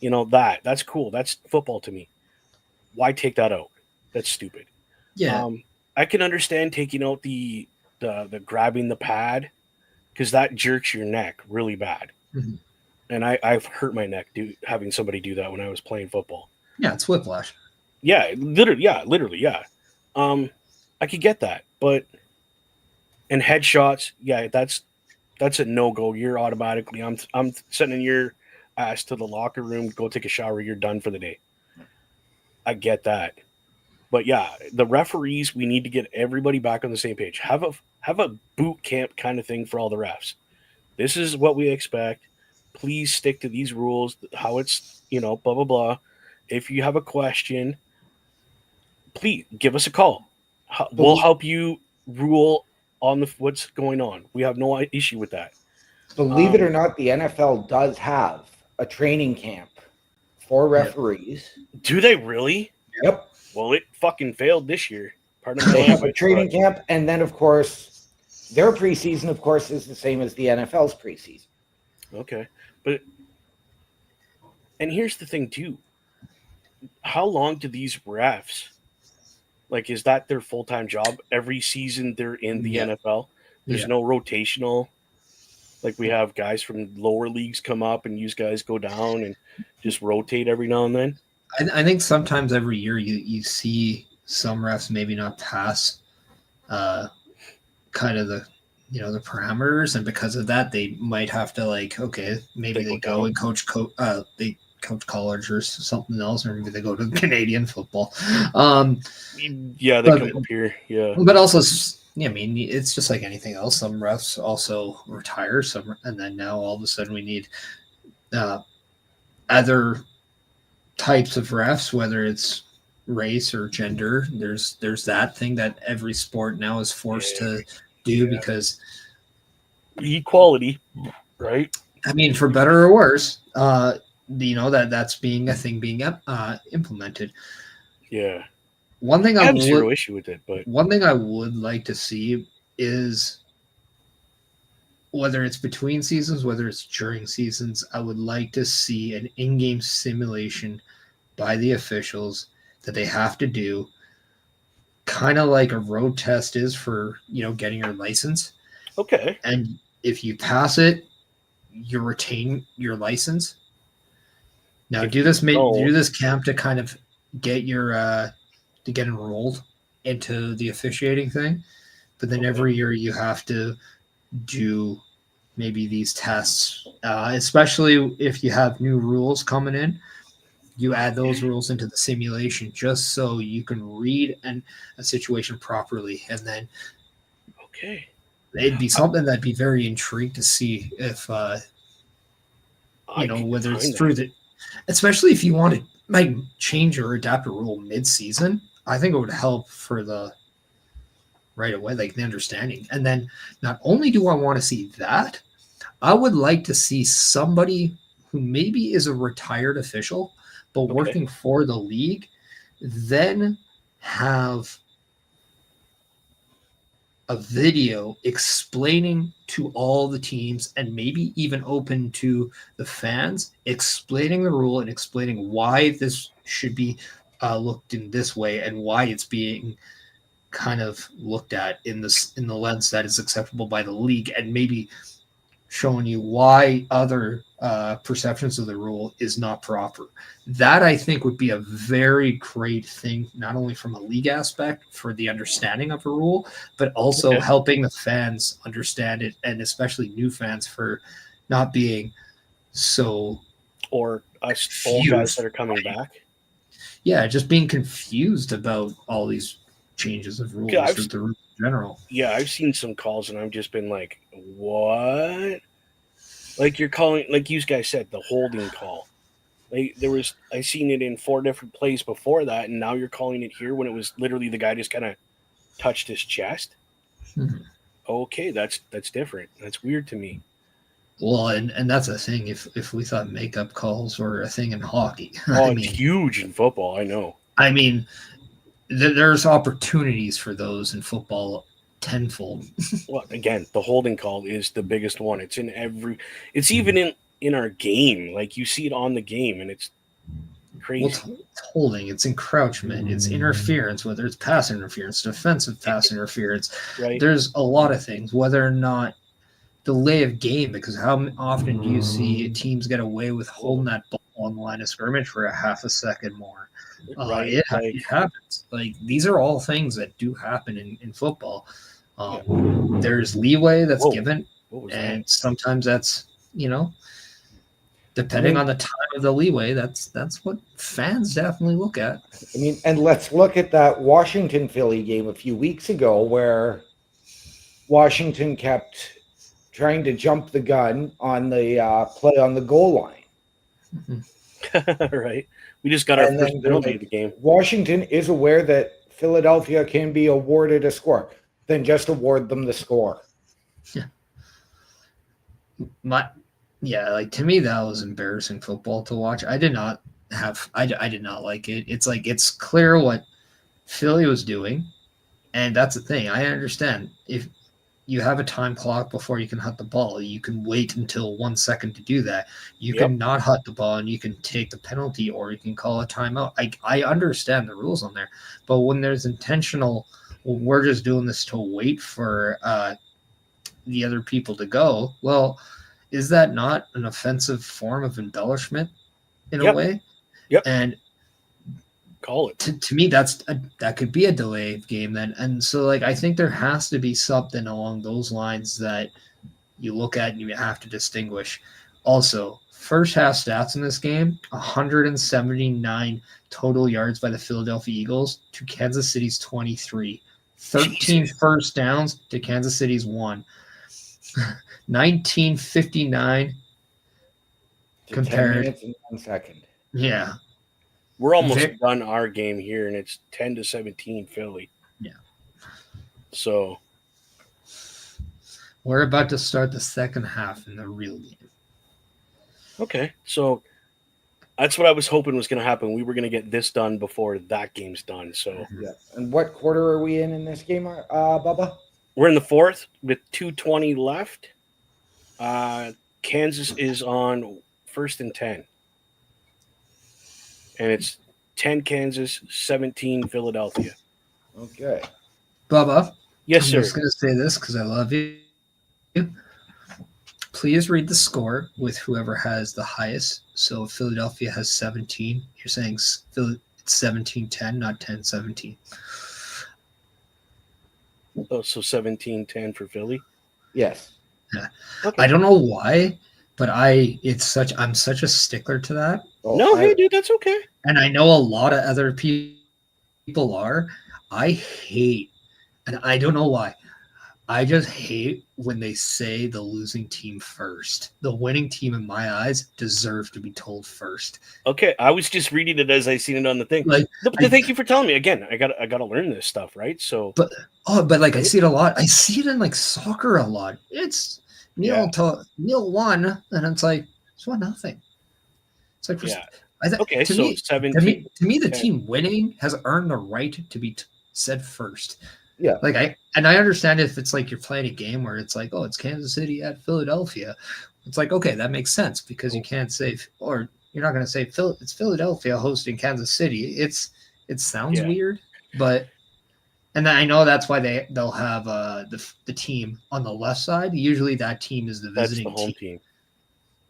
that's cool. That's football to me. Why take that out? That's stupid. Yeah. I can understand taking out the grabbing the pad because that jerks your neck really bad. Mm-hmm. And I've hurt my neck having somebody do that when I was playing football. Yeah, it's whiplash. Yeah, literally, yeah. I could get that, but and headshots, yeah, that's a no go. You're automatically I'm sending your ass to the locker room. Go take a shower. You're done for the day. I get that, but yeah, the referees, we need to get everybody back on the same page. Have a boot camp kind of thing for all the refs. This is what we expect. Please stick to these rules. How it's blah blah blah. If you have a question, please give us a call. We'll Believe, help you rule on what's going on. We have no issue with that. believe it or not, the NFL does have a training camp for Yeah. referees. Do they really? Yep. Well, it fucking failed this year. Pardon my They have a language, training camp, and then, of course, their preseason, of course, is the same as the NFL's preseason. Okay, but and here's the thing too. How long do these refs like? Is that their full time job? Every season they're in the Yeah. NFL. There's Yeah. no rotational. Like we have guys from lower leagues come up and use guys go down and just rotate every now and then. I think sometimes every year you see some refs maybe not pass kind of the parameters, and because of that they might have to maybe they go and they coach college or something else, or maybe they go to Canadian football. Yeah, they come up here. Yeah, but also, I mean, it's just like anything else. Some refs also retire, and then now all of a sudden we need other types of refs, whether it's race or gender. There's that thing that every sport now is forced to do because equality, right? I mean, for better or worse, that's being a thing being implemented. Yeah. One thing I have zero issue with it, but one thing I would like to see is, whether it's between seasons, whether it's during seasons, I would like to see an in-game simulation by the officials that they have to do, kind of like a road test is for getting your license. okay. And if you pass it, you retain your license. Now do this camp to kind of get your to get enrolled into the officiating thing, but then every year you have to do maybe these tests, especially if you have new rules coming in. You add those rules into the simulation just so you can read a situation properly, and then Okay. it'd be something that'd be very intrigued to see if I could get whether it's behind through that. the, especially if you want to like change or adapt a rule mid-season. I think it would help for the right away, like the understanding. And then not only do I want to see that, I would like to see somebody who maybe is a retired official but Okay. working for the league then have a video explaining to all the teams and maybe even open to the fans, explaining the rule and explaining why this should be looked in this way and why it's being kind of looked at in the lens that is acceptable by the league, and maybe showing you why other perceptions of the rule is not proper. That I think would be a very great thing, not only from a league aspect for the understanding of a rule, but also Okay. helping the fans understand it, and especially new fans for not being so Or us old guys confused. that are coming back. Yeah, just being confused about all these changes of Yeah, rules or the rules in general. I've seen some calls and I've just been like, what? Like you're calling, like you guys said, the holding call. Like I seen it in 4 different plays before that, and now you're calling it here when it was literally the guy just kind of touched his chest. Hmm. Okay, that's different. That's weird to me. Well, and that's a thing. If we thought makeup calls were a thing in hockey, Oh, it's huge in football. I know. I mean, there's opportunities for those in football tenfold. Well, again, the holding call is the biggest one. It's in every. It's even in our game. Like you see it on the game, and it's Well, crazy. it's holding, it's encroachment, it's interference, whether it's pass interference, defensive pass interference. Right. There's a lot of things, whether or not delay of game, because how often do you see teams get away with holding that ball on the line of scrimmage for a half a second more? Right. It happens. Like, these are all things that do happen in football. Yeah. There's leeway that's Whoa. given, What was and that? sometimes that's, I depending mean, on the time of the leeway, that's what fans definitely look at. and let's look at that Washington Philly game a few weeks ago where Washington kept trying to jump the gun on the play on the goal line. Right. We just got our And first then they're penalty of the like, game. Washington is aware that Philadelphia can be awarded a score. Then just award them the score. Like, to me, that was embarrassing football to watch. I did not like it. It's like, it's clear what Philly was doing, and that's the thing. I understand if you have a time clock before you can hut the ball, you can wait until 1 second to do that. You Yep. can not hut the ball and you can take the penalty, or you can call a timeout. I understand the rules on there, but when there's intentional, well, we're just doing this to wait for the other people to go. Well, is that not an offensive form of embellishment in a Yep. way? Yep. And Call it. to me, that could be a delay of game then. And so, like, I think there has to be something along those lines that you look at and you have to distinguish. Also, first half stats in this game: 179 total yards by the Philadelphia Eagles to Kansas City's 23. 13 Jesus. first downs to Kansas City's 1. 1959 To 10 compared. minutes and 1 second. Yeah. We're almost done our game here, and it's 10-17 Philly. Yeah. So We're about to start the second half in the real game. okay, so that's what I was hoping was going to happen. We were going to get this done before that game's done. So Yeah. And what quarter are we in this game, Bubba? we're in the fourth with 2:20 left. Kansas is on 1st and 10. And it's 10 Kansas, 17 Philadelphia. Okay. Bubba, Yes, I'm sir. just going to say this because I love you. Please read the score with whoever has the highest. So if Philadelphia has 17, you're saying it's 17-10, not 10-17. Oh, so 17-10 for Philly. Yes. Yeah. Okay. I don't know why, but I'm such a stickler to that. No, hey, dude, that's okay. And I know a lot of other people are. I hate, and I don't know why. I just hate when they say the losing team first. The winning team, in my eyes, deserve to be told first. Okay, I was just reading it as I seen it on the thing. Like, thank you for telling me again. I got to learn this stuff, right? So, but like I see it a lot. I see it in like soccer a lot. It's Neil won, and it's like it's 1-0. It's like okay, to so me, 17. to me, the 10. team winning has earned the right to be said first. Yeah. Like I understand if it's like you're playing a game where it's like, oh, it's Kansas City at Philadelphia. It's like, okay, that makes sense because you can't say, or you're not going to say it's Philadelphia hosting Kansas City. It sounds weird, but and then I know that's why they'll have the team on the left side. Usually that team is the visiting That's the home team.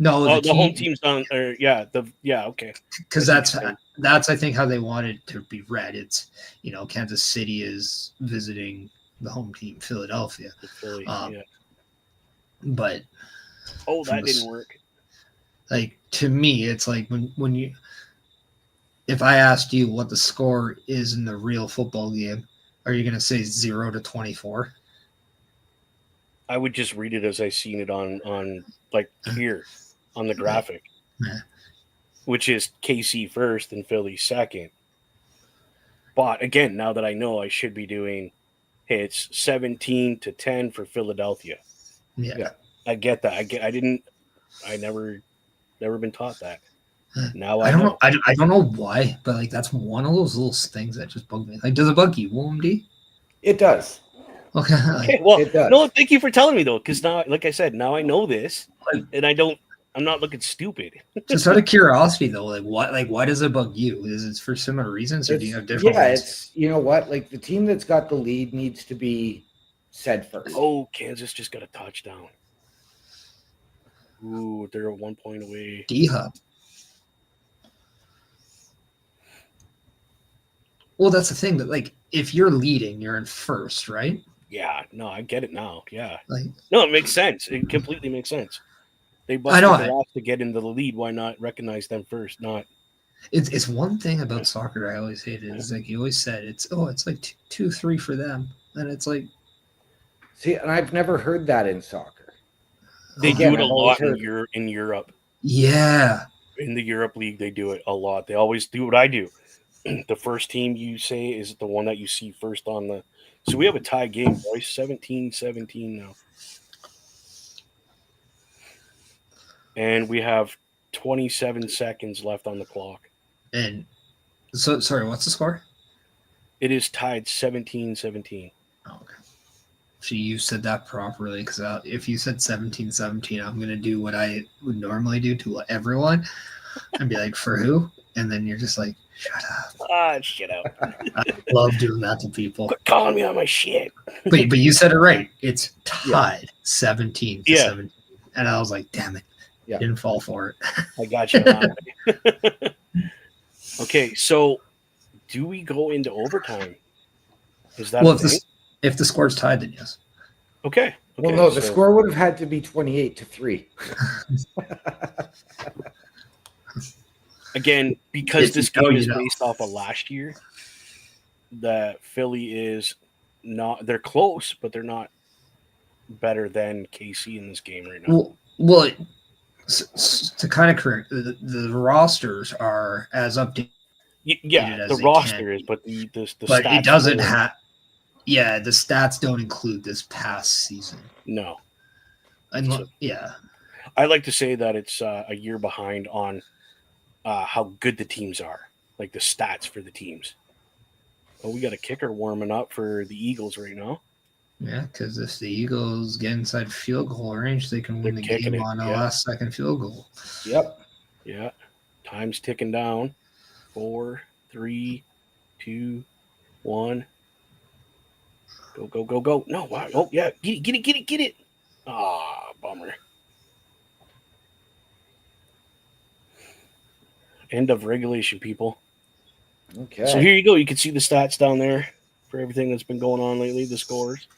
No, the home team's on. Okay. Because that's I think how they want it to be read. It's Kansas City is visiting the home team Philadelphia. Philly, But that didn't work. Like to me, it's like when you if I asked you what the score is in the real football game, are you going to say 0-24? I would just read it as I seen it on like here on the graphic, which is KC first and Philly second. But again, now that I know, I should be doing, hey, it's 17-10 for Philadelphia. Yeah, I get that. I never been taught that. Now I don't know. I don't know why, but like that's one of those little things that just bug me. Like, does it bug you, WMD? It does. Okay. Well, it does. No, thank you for telling me though, because now, like I said, now I know this, and I'm not looking stupid. Just out of curiosity though, why does it bug you? Is it for similar reasons, or do you have different? Yeah, it's what, like the team that's got the lead needs to be said first. Oh, Kansas just got a touchdown. Ooh, they're 1 point away. D-Hub. Well, that's the thing that like if you're leading, you're in first, right? Yeah, no, I get it now. Yeah, like no, it makes sense. It completely makes sense. They busted their ass to get into the lead. Why not recognize them first? Not. It's one thing about soccer I always hated is like you always said it's like 2-3 for them, and it's like. See, and I've never heard that in soccer. They do it a lot in Europe. Yeah. In the Europe League, they do it a lot. They always do what I do. The first team you say is the one that you see first on the. So we have a tie game, boys. 17-17 now. And we have 27 seconds left on the clock. And so, sorry, what's the score? It is tied 17-17. Oh, okay. So you said that properly, because if you said 17-17, I'm going to do what I would normally do to everyone and be like, for who? And then you're just like, shut up. Shut up. I love doing that to people. Quit calling me on my shit. But you said it right. It's tied 17-17. And I was like, damn it. Yeah. Didn't fall for it. I got you. Okay, so do we go into overtime? Is that if the score's tied, then yes. Okay. Well, no, the score would have had to be 28-3. Again, because this game is based off of last year, the Philly is not. They're close, but they're not better than KC in this game right now. Well, to kind of correct, the rosters are as updated. Yeah, the roster is, but the but stats it doesn't have. Yeah, the stats don't include this past season. No. Yeah. I like to say that it's a year behind on how good the teams are, like the stats for the teams. Oh, we got a kicker warming up for the Eagles right now. Yeah, because if the Eagles get inside field goal range, they can win the game on a last-second field goal. Yep. Yeah. Time's ticking down. 4, 3, 2, 1. Go. No, wow. Oh, yeah. Get it. Ah, bummer. End of regulation, people. Okay. So here you go. You can see the stats down there for everything that's been going on lately, the scores.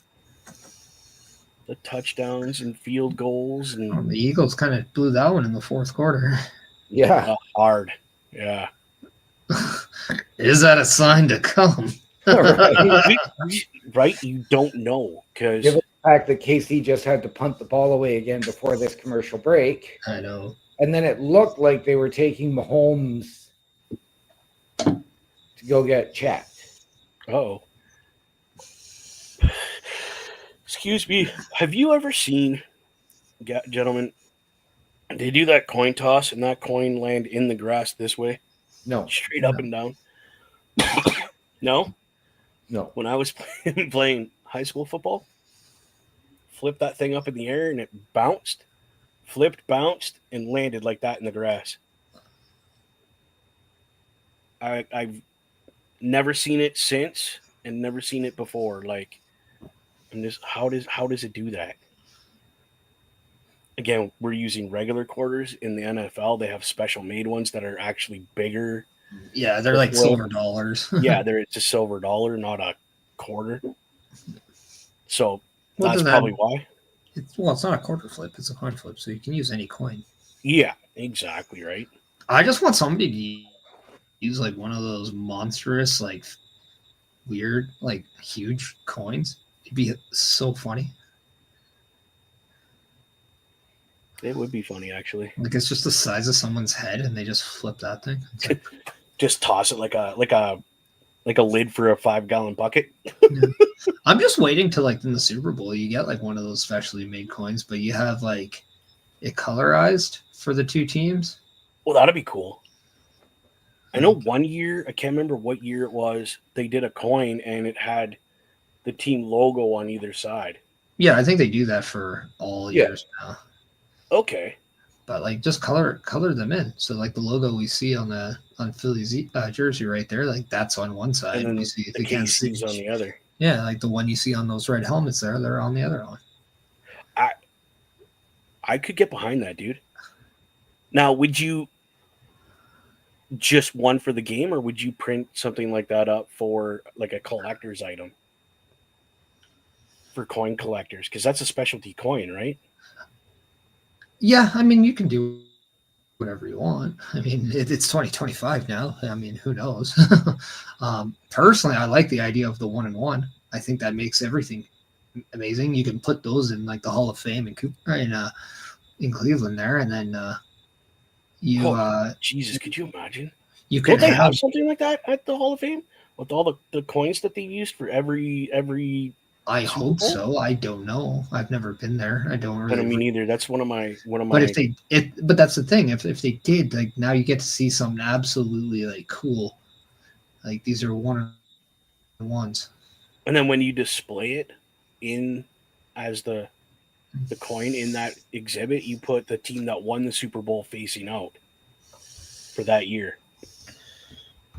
the touchdowns and field goals and The Eagles kind of blew that one in the fourth quarter. Yeah. hard. Yeah. Is that a sign to come? Right. Right? You don't know because Given the fact that KC just had to punt the ball away again before this commercial break, I know. and then it looked like they were taking Mahomes to go get checked. oh, excuse me. Have you ever seen, gentlemen? They do that coin toss and that coin land in the grass this way, No, straight up and down. No, no. when I was playing high school football, flipped that thing up in the air and it bounced, flipped, bounced, and landed like that in the grass. I've never seen it since and never seen it before. Like, I'm just how does it do that? Again, we're using regular quarters in the NFL. They have special made ones that are actually bigger. Yeah, they're like silver dollars. Yeah, it's a silver dollar, not a quarter. So Well, that's probably why. It's not a quarter flip; it's a coin flip, so you can use any coin. Yeah, exactly right. I just want somebody to use like one of those monstrous, like weird, like huge coins. It'd be so funny. It would be funny, actually. Like it's just the size of someone's head, and they just flip that thing. Like, just toss it like a lid for a 5-gallon bucket. yeah. I'm just waiting to like in the Super Bowl, you get like one of those specially made coins, but you have like it colorized for the two teams. Well, that'd be cool. I know one year, I can't remember what year it was, they did a coin and it had the team logo on either side. Yeah, I think they do that for all years now. Okay. But like just color them in. So like the logo we see on Philly's jersey right there, like that's on one side. And then you see the KC's on the other. Yeah, like the one you see on those red helmets there, they're on the other one. I could get behind that, dude. Now, would you just one for the game, or would you print something like that up for like a collector's item for coin collectors? Because that's a specialty coin, right? Yeah, I mean you can do whatever you want. I mean it's 2025 now. I mean who knows? Personally, I like the idea of the 1-in-1. I think that makes everything amazing. You can put those in like the Hall of Fame in Cleveland there, and then Jesus, could you imagine? You Don't can they have something like that at the Hall of Fame with all the coins that they've used for every? I hope so. I don't know. I've never been there. I don't really. I mean, either. That's one of my. But but that's the thing. If they did, like now you get to see something absolutely like cool. Like these are 1-in-1s. And then when you display it in as the coin in that exhibit, you put the team that won the Super Bowl facing out for that year.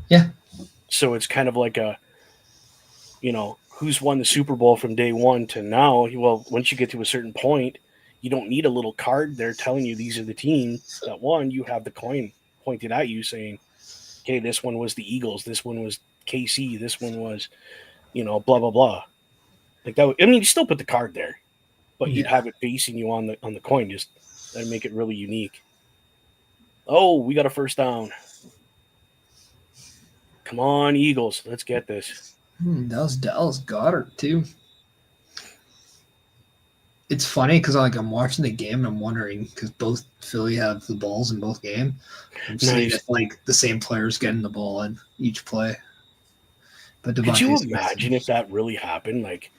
Yeah. So it's kind of like who's won the Super Bowl from day one to now. Well, once you get to a certain point, you don't need a little card there telling you these are the teams that won. You have the coin pointed at you saying, okay, this one was the Eagles. This one was KC. This one was, blah, blah, blah. Like that. You still put the card there, but you'd have it facing you on the coin. Just that'd make it really unique. Oh, we got a first down. Come on, Eagles. Let's get this. That was Dallas Goedert, too. It's funny because I'm watching the game and I'm wondering because both Philly have the balls in both games. I'm seeing if the same players getting the ball in each play. But could you imagine if that really happened? Like,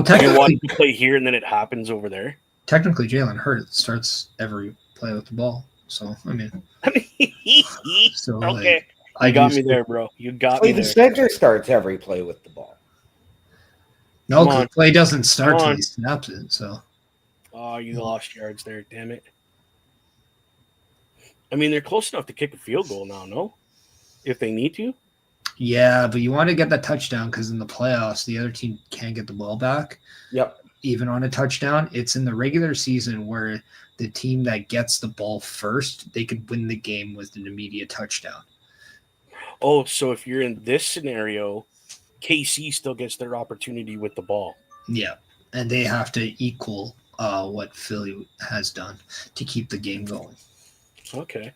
technically, you play here and then it happens over there. Technically, Jalen Hurts starts every play with the ball. So I mean, so okay. You got me there, bro. You got me there. The center starts every play with the ball. No, because the play doesn't start till he snaps it. So. Oh, you lost yards there. Damn it. I mean, they're close enough to kick a field goal now, no? If they need to. Yeah, but you want to get that touchdown because in the playoffs, the other team can't get the ball back. Yep. Even on a touchdown. It's in the regular season where the team that gets the ball first, they could win the game with an immediate touchdown. Oh, so if you're in this scenario, KC still gets their opportunity with the ball. Yeah. and they have to equal what Philly has done to keep the game going. Okay.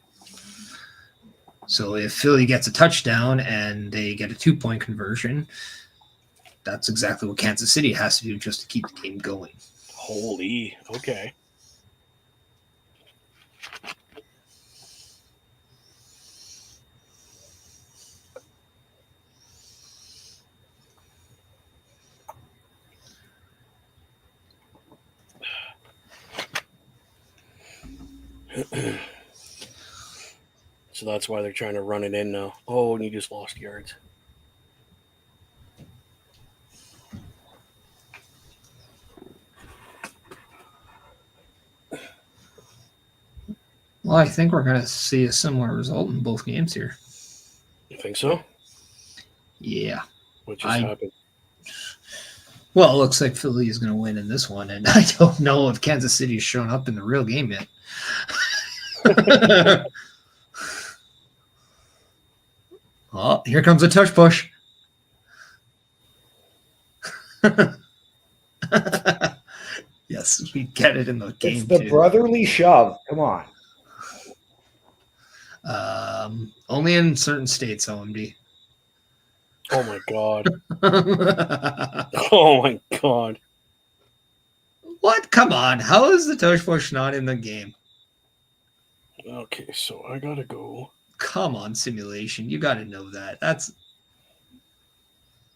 So if Philly gets a touchdown and they get a 2-point conversion, that's exactly what Kansas City has to do just to keep the game going. Holy. Okay. So that's why they're trying to run it in now. Oh, and you just lost yards. Well, I think we're going to see a similar result in both games here. You think so? Yeah. What just happened? Well, it looks like Philly is going to win in this one, and I don't know if Kansas City has shown up in the real game yet. Oh, here comes a touch push. Yes, we get it in the game. It's the brotherly shove. Come on. Only in certain states, OMD. Oh my god. Oh my god. What? Come on. How is the touch push not in the game? Okay, so I gotta go. Come on, simulation. You got to know that.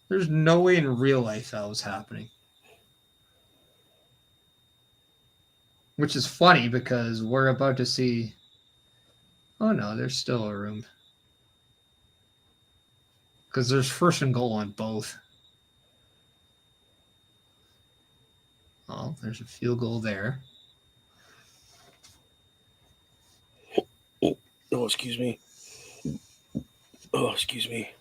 There's no way in real life that was happening. Which is funny because we're about to see. Oh no, there's still a room. Because there's first and goal on both. Oh, there's a field goal there. Oh, excuse me. Oh, excuse me.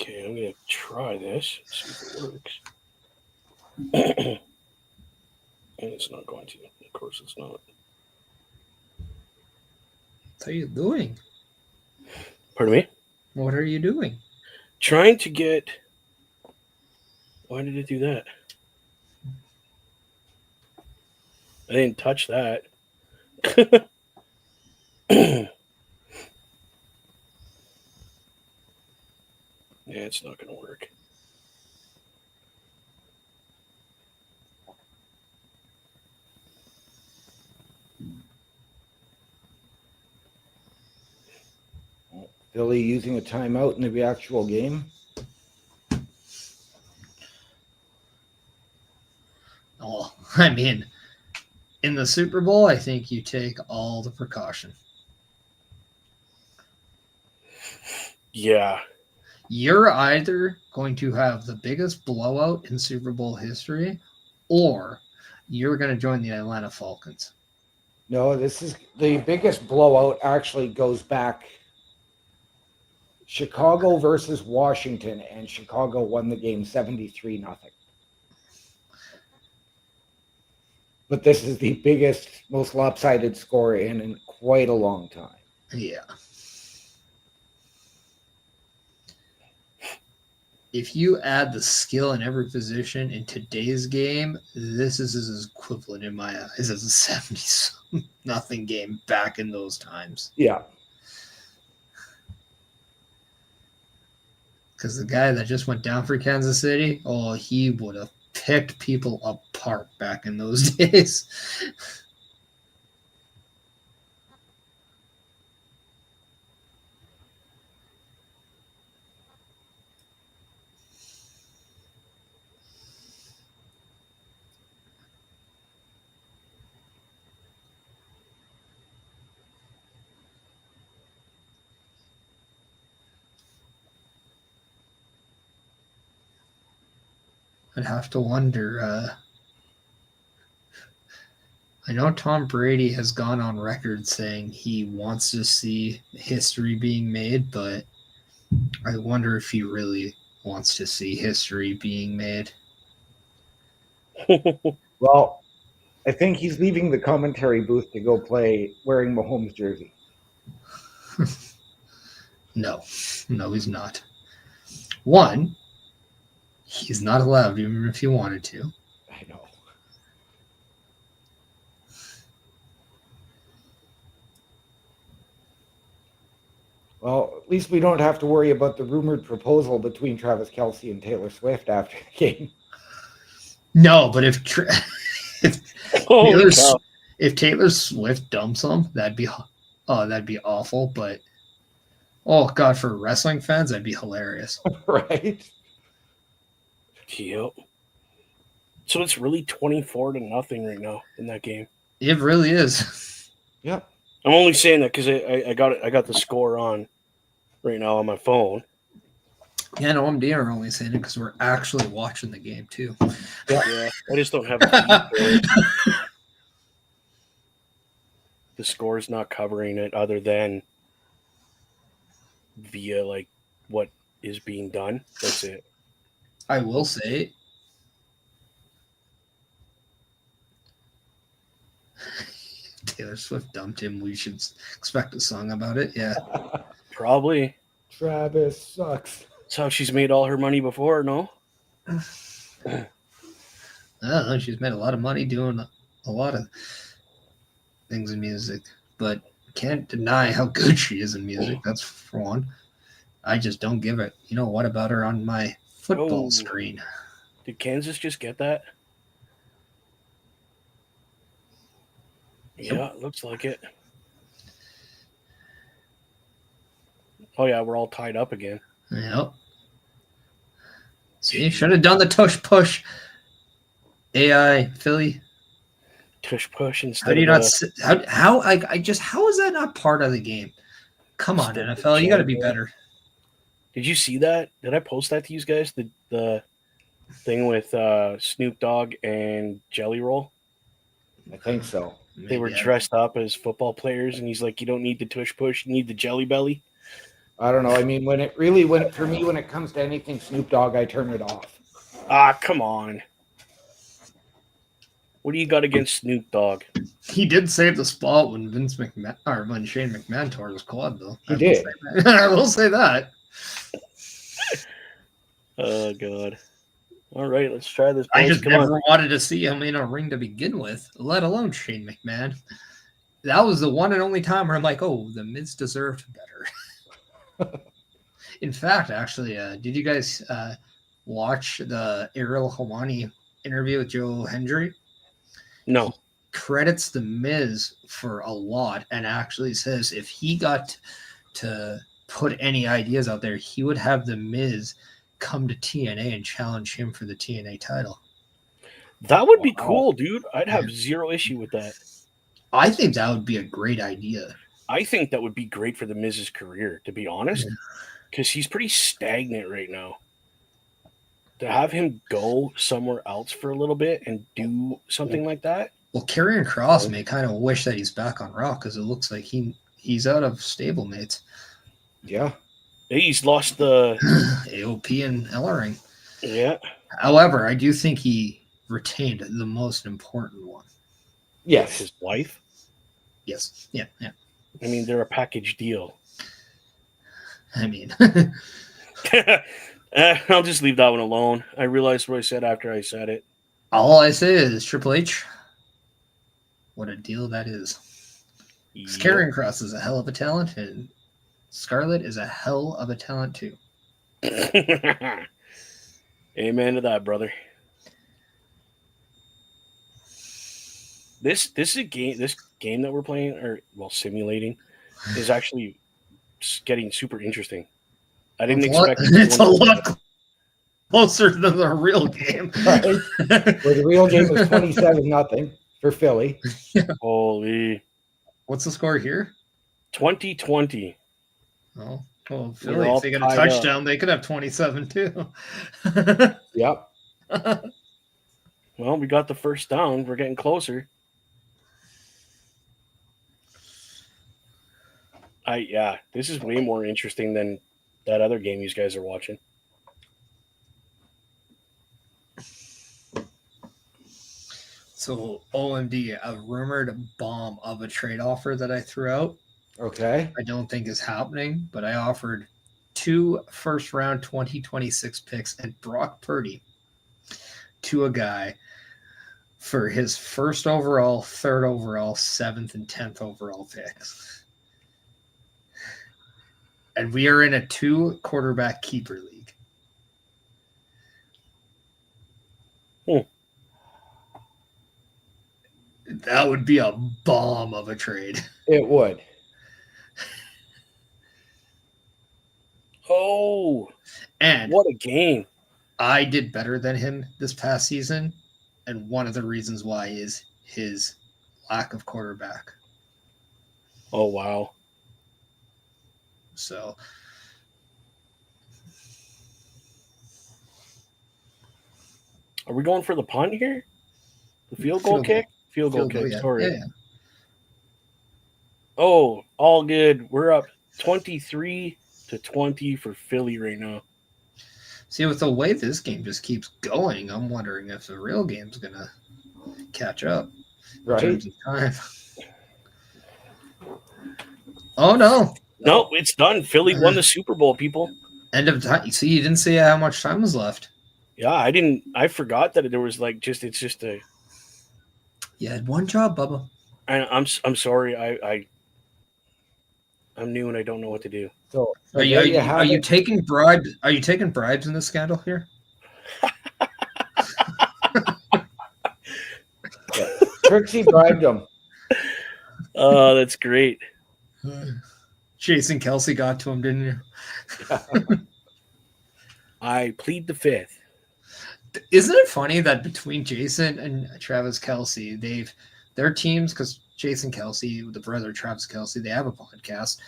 Okay, I'm gonna try this. See if it works. And it's not going to. Of course, it's not. What are you doing? Pardon me? What are you doing? Trying to get. Why did it do that? I didn't touch that. Yeah, it's not going to work. Philly using a timeout in the actual game. Oh, I mean, in the Super Bowl, I think you take all the precaution. Yeah. You're either going to have the biggest blowout in Super Bowl history, or you're going to join the Atlanta Falcons. No, this is the biggest blowout. Actually, goes back Chicago versus Washington, and Chicago won the game 73-0. But this is the biggest, most lopsided score in quite a long time. Yeah. If you add the skill in every position in today's game, this is as equivalent in my eyes as a 70-0 game back in those times. Yeah. Because the guy that just went down for Kansas City, oh, he would have picked people apart back in those days. I'd have to wonder. I know Tom Brady has gone on record saying he wants to see history being made, but I wonder if he really wants to see history being made. Well, I think he's leaving the commentary booth to go play wearing Mahomes' jersey. No, he's not. One, he's not allowed, even if he wanted to. I know. Well, at least we don't have to worry about the rumored proposal between Travis Kelce and Taylor Swift after the game. No, but if Holy Taylor, cow. if Taylor Swift dumps him, that'd be awful. But oh god, for wrestling fans, that'd be hilarious. Right? Yep. So it's really 24-0 right now in that game. It really is. Yep. I'm only saying that because I got the score on right now on my phone. Yeah, no, I'm are only saying it because we're actually watching the game too. Yeah, I just don't have a feed for it. The score's not covering it other than via like what is being done. That's it. I will say, Taylor Swift dumped him. We should expect a song about it. Yeah. Probably. Travis sucks. That's how she's made all her money before, no? I don't know. She's made a lot of money doing a lot of things in music, but can't deny how good she is in music. That's for one. I just don't give it. You know what about her on my football screen? Did Kansas just get that? Yep. Yeah, it looks like it. Oh yeah, we're all tied up again. Yep. See, should have done the tush push. AI Philly. Tush push instead. How do you not? How is that not part of the game? Come on, NFL, you got to be better. Did you see that? Did I post that to you guys? The thing with Snoop Dogg and Jelly Roll. I think so. They were dressed up as football players, and he's like, "You don't need the tush push; you need the jelly belly." I don't know. I mean, when it comes to anything Snoop Dogg, I turn it off. Ah, come on. What do you got against Snoop Dogg? He did save the spot when when Shane McMahon tore his quad, though. He did. I will say that. Oh God. All right, let's try this. I just never wanted to see him in a ring to begin with, let alone Shane McMahon. That was the one and only time where I'm like, oh, the Miz deserved better. In fact, actually, did you guys watch the Ariel Helwani interview with Joe Hendry? No. He credits the Miz for a lot and actually says if he got to put any ideas out there, he would have the Miz come to TNA and challenge him for the TNA title. That would be cool, dude. I'd have zero issue with that. I think that would be a great idea. I think that would be great for the Miz's career, to be honest, because he's pretty stagnant right now. To have him go somewhere else for a little bit and do something like that. Well, Karrion Kross may kind of wish that he's back on Raw because it looks like he's out of stablemates. Yeah. He's lost the AOP and Ellering. Yeah. However, I do think he retained the most important one. Yes. His wife? Yes. Yeah. I mean, they're a package deal. I mean, I'll just leave that one alone. I realized what I said after I said it. All I say is Triple H. What a deal that is. Yep. Karrion Kross is a hell of a talent, and Scarlett is a hell of a talent too. Amen to that, brother. This is a game. This game that we're playing, or simulating, is actually getting super interesting. I didn't expect it's a lot closer than the real game. Right? Where the real game was 27-0 for Philly. Holy! What's the score here? 20-20. Oh, well, Philly, if they get a touchdown, they could have 27 too. Yep. Well, we got the first down. We're getting closer. This is way more interesting than that other game you guys are watching. So, OMD, a rumored bomb of a trade offer that I threw out. Okay. I don't think is happening, but I offered 2 first-round 2026 picks and Brock Purdy to a guy for his first overall, third overall, 7th, and 10th overall picks. And we are in a 2-quarterback keeper league. That would be a bomb of a trade. It would. Oh, And what a game. I did better than him this past season. And one of the reasons why is his lack of quarterback. Oh, wow. So Are we going for the punt here? The field goal kick? Field goal kick, yeah. sorry. Yeah. Oh, all good. We're up 23-20 for Philly right now. See, with the way this game just keeps going, I'm wondering if the real game's going to catch up in Right. terms of time. Oh, no. No, it's done. Philly won the Super Bowl, people. End of time. See, you didn't see how much time was left. Yeah, I forgot that there was like it's just a. You had one job, Bubba. I'm sorry. I'm new and I don't know what to do. So Are you taking bribes? Are you taking bribes in this scandal here? Trixie bribed him. Oh, that's great. Jason Kelsey got to him, didn't you? I plead the fifth. Isn't it funny that between Jason and Travis Kelsey, their teams, because Jason Kelsey, the brother of Travis Kelsey, they have a podcast.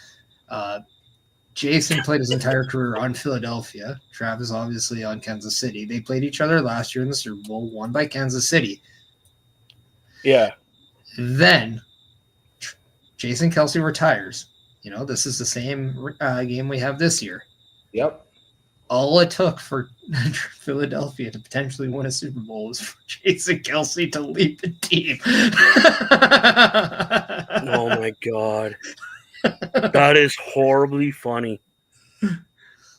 Jason played his entire career on Philadelphia. Travis obviously on Kansas City. They played each other last year in the Super Bowl, won by Kansas City. Yeah. Then Jason Kelsey retires. You know, this is the same game we have this year. Yep. All it took for Philadelphia to potentially win a Super Bowl was for Jason Kelsey to leave the team. Oh, my God. That is horribly funny.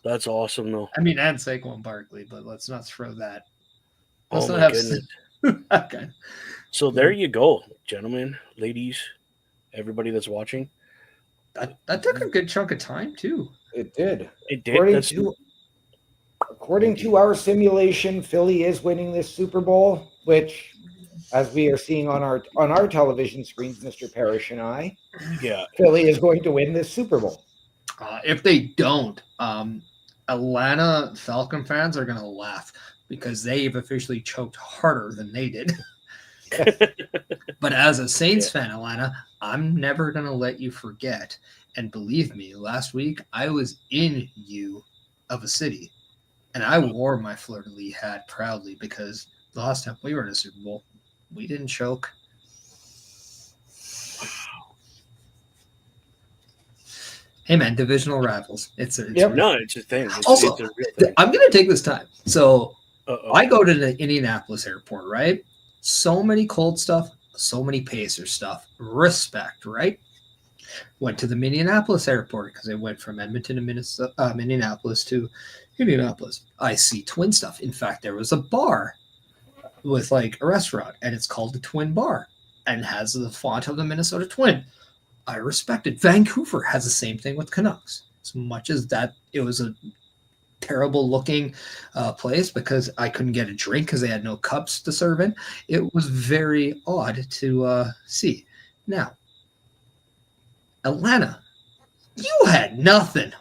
That's awesome, though. I mean, and Saquon Barkley, but let's not throw that. Oh, my goodness. Okay. So there you go, gentlemen, ladies, everybody that's watching. That took a good chunk of time, too. It did. It did. According to our simulation, Philly is winning this Super Bowl, which, as we are seeing on our television screens, Mr. Parrish and I, yeah, Philly is going to win this Super Bowl. If they don't, Atlanta Falcon fans are going to laugh because they've officially choked harder than they did. But as a Saints fan, Atlanta, I'm never going to let you forget. And believe me, last week I was in U of a city. And I wore my fleur-de-lis hat proudly because the last time we were in a Super Bowl, we didn't choke. Hey, man, divisional rivals. It's a thing. It's a real thing. I'm going to take this time. So I go to the Indianapolis airport, right? So many Colt stuff, so many Pacer stuff. Respect, right? Went to the Minneapolis airport because I went from Edmonton to Minneapolis to Indianapolis. I see Twin stuff. In fact, there was a bar with like a restaurant, and it's called the Twin Bar and has the font of the Minnesota Twin. I respect it. Vancouver has the same thing with Canucks. As much as that, it was a terrible looking place because I couldn't get a drink because they had no cups to serve in. It was very odd to see. Now, Atlanta, you had nothing.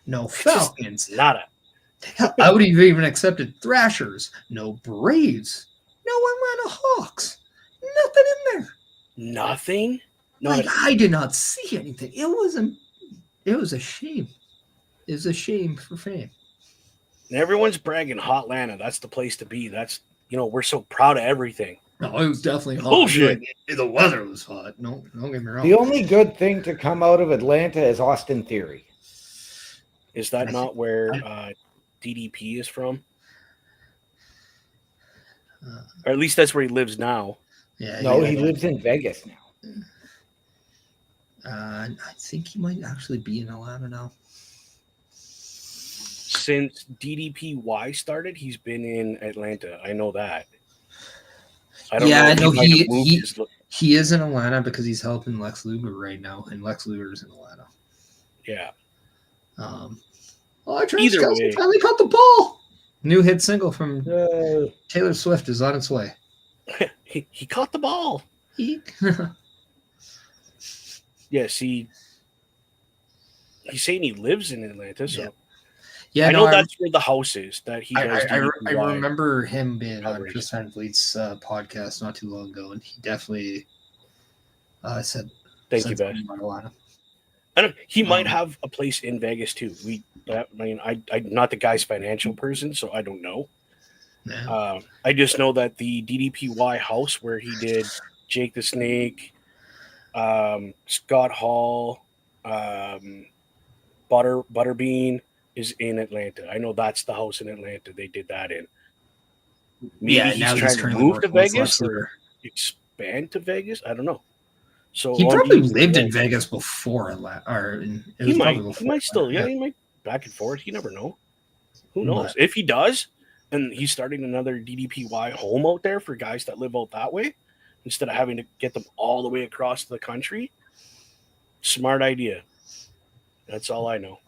No Falcons. Nada. I would have even accepted Thrashers. No Braves. No Atlanta Hawks. Nothing in there. Nothing? I did not see anything. It was a shame. It was a shame for fame. And everyone's bragging Hot Atlanta. That's the place to be. That's, we're so proud of everything. No, it was definitely hot. Bullshit. The weather was hot. No, don't get me wrong. The only good thing to come out of Atlanta is Austin Theory. Is that not where DDP is from? Or at least that's where he lives now. Yeah. No, he lives in Vegas now. I think he might actually be in Atlanta now. since DDPY started, he's been in Atlanta. I know that. I don't know Yeah, if no, he might have moved his. he is in Atlanta because he's helping Lex Luger right now, and Lex Luger is in Atlanta. Yeah. Travis Either Kelce way, finally caught the ball. New hit single from Yay. Taylor Swift is on its way. he caught the ball. Yes, he's saying he lives in Atlanta, so Yeah, I no, know that's where the house is that he does I DDPY. remember him being on coverage. Chris Van Vliet's podcast not too long ago, and he definitely said Thank you, Beth. something about Atlanta. I don't. He might have a place in Vegas too. I'm not the guy's financial person, so I don't know. Yeah. I just know that the DDPY house where he did Jake the Snake, Scott Hall, Butterbean is in Atlanta. I know that's the house in Atlanta they did that in. Maybe he's now he's trying to currently move to working with Vegas Lex or Luger. expand to Vegas. I don't know. So He on probably DDPY, lived in Vegas before Atlanta, or it was probably before. he might still, Atlanta. he might back and forth. You never know. Who But- knows? If he does, and he's starting another DDPY home out there for guys that live out that way, instead of having to get them all the way across the country. Smart idea. That's all I know.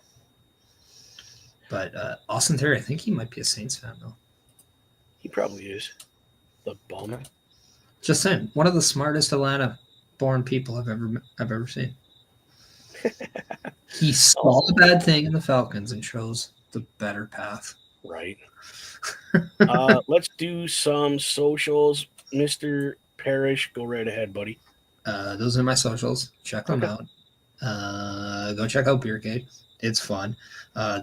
But Austin Terry, I think he might be a Saints fan though. He probably is. The bum. Just saying, one of the smartest Atlanta-born people I've ever seen. He saw the bad thing in the Falcons and chose the better path. Right. Let's do some socials. Mr. Parrish, go right ahead, buddy. Those are my socials. Check them out. Go check out Beergate. It's fun.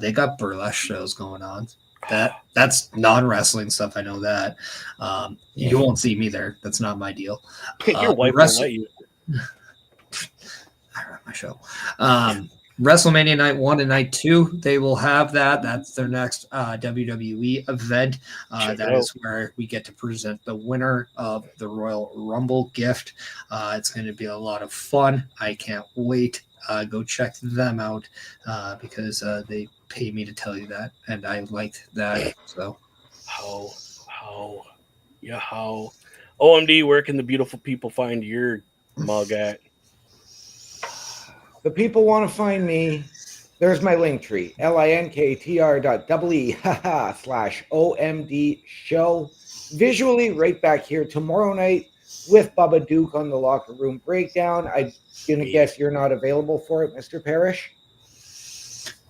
They got burlesque shows going on. That's non-wrestling stuff. I know that. You won't see me there. That's not my deal. Your wife won't let you. I run my show. WrestleMania Night 1 and Night 2, they will have that. That's their next WWE event. That is where we get to present the winner of the Royal Rumble gift. It's going to be a lot of fun. I can't wait. Go check them out because they pay me to tell you that, and I liked that. So, how? OMD, where can the beautiful people find your mug at? The people want to find me. There's my link tree, linktr.ee/OMD show. Visually, right back here tomorrow night with Bubba Duke on the Locker Room Breakdown. I'm going to guess you're not available for it, Mr. Parrish.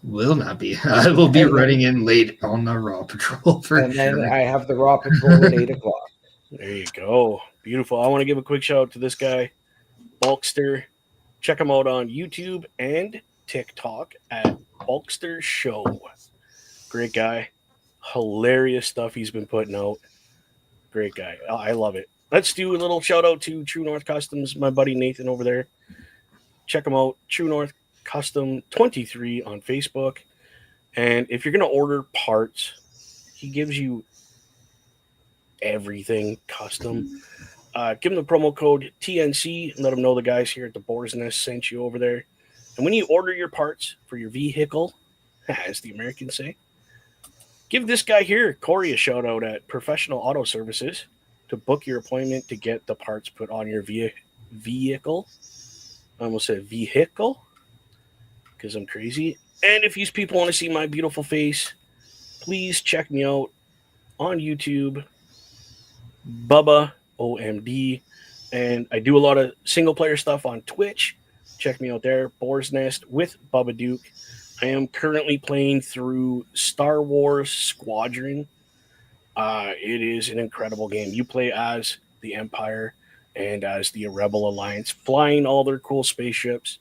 Will not be. I will be running in late on the Raw Patrol for and sure. then I have the Raw Patrol at 8 o'clock. There you go. Beautiful. I want to give a quick shout out to this guy, Bulkster. Check him out on YouTube and TikTok at Bulkster Show. Great guy. Hilarious stuff he's been putting out. Great guy. I love it. Let's do a little shout out to True North Customs, my buddy Nathan over there. Check him out. True North Custom 23 on Facebook. And if you're going to order parts, he gives you everything custom. Give them the promo code TNC and let them know the guys here at the Boar's Nest sent you over there. And when you order your parts for your vehicle, as the Americans say, give this guy here, Corey, a shout out at Professional Auto Services to book your appointment to get the parts put on your vehicle. I almost said vehicle because I'm crazy. And if these people want to see my beautiful face, please check me out on YouTube, Bubba OMD, and I do a lot of single player stuff on Twitch. Check me out there, Boar's Nest with Bubba Duke. I am currently playing through Star Wars Squadron. It is an incredible game. You play as the Empire and as the Rebel Alliance, flying all their cool spaceships.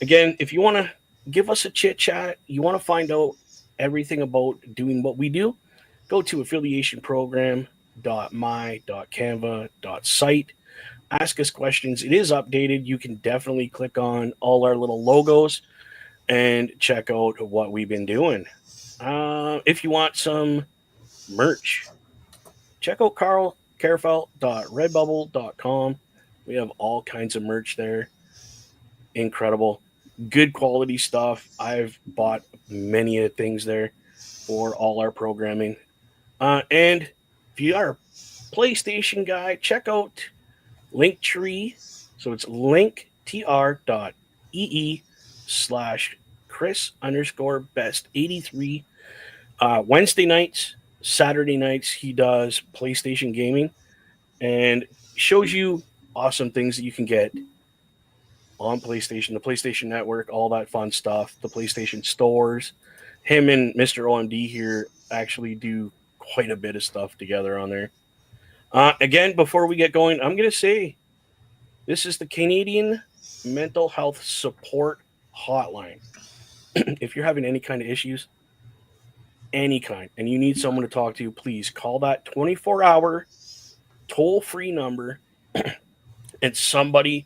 Again, if you want to give us a chit chat, you want to find out everything about doing what we do, go to affiliationprogram.my.canva.site. Ask us questions. It is updated. You can definitely click on all our little logos and check out what we've been doing. If you want some merch, check out carlcarefelt.redbubble.com. We have all kinds of merch there. Incredible. Good quality stuff. I've bought many things there. for all our programming. And if you are a PlayStation guy, check out Linktree. So it's linktr.ee/Chris_best83. Wednesday nights, Saturday nights, he does PlayStation gaming and shows you awesome things that you can get on PlayStation, the PlayStation Network, all that fun stuff, the PlayStation stores. Him and Mr. OMD here actually do quite a bit of stuff together on there. Again, before we get going, I'm going to say this is the Canadian Mental Health Support Hotline. If you're having any kind of issues, any kind, and you need someone to talk to, please call that 24-hour toll-free number, and somebody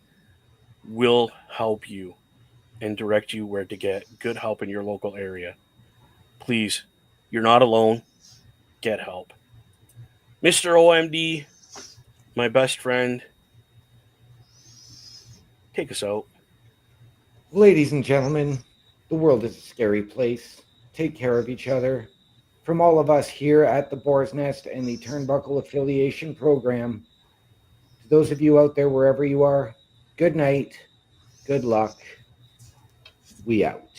will help you and direct you where to get good help in your local area. Please, you're not alone. Get help. Mr. OMD, my best friend, take us out. Ladies and gentlemen, the world is a scary place. Take care of each other. From all of us here at the Boar's Nest and the Turnbuckle Affiliation Program, to those of you out there wherever you are, good night, good luck. We out.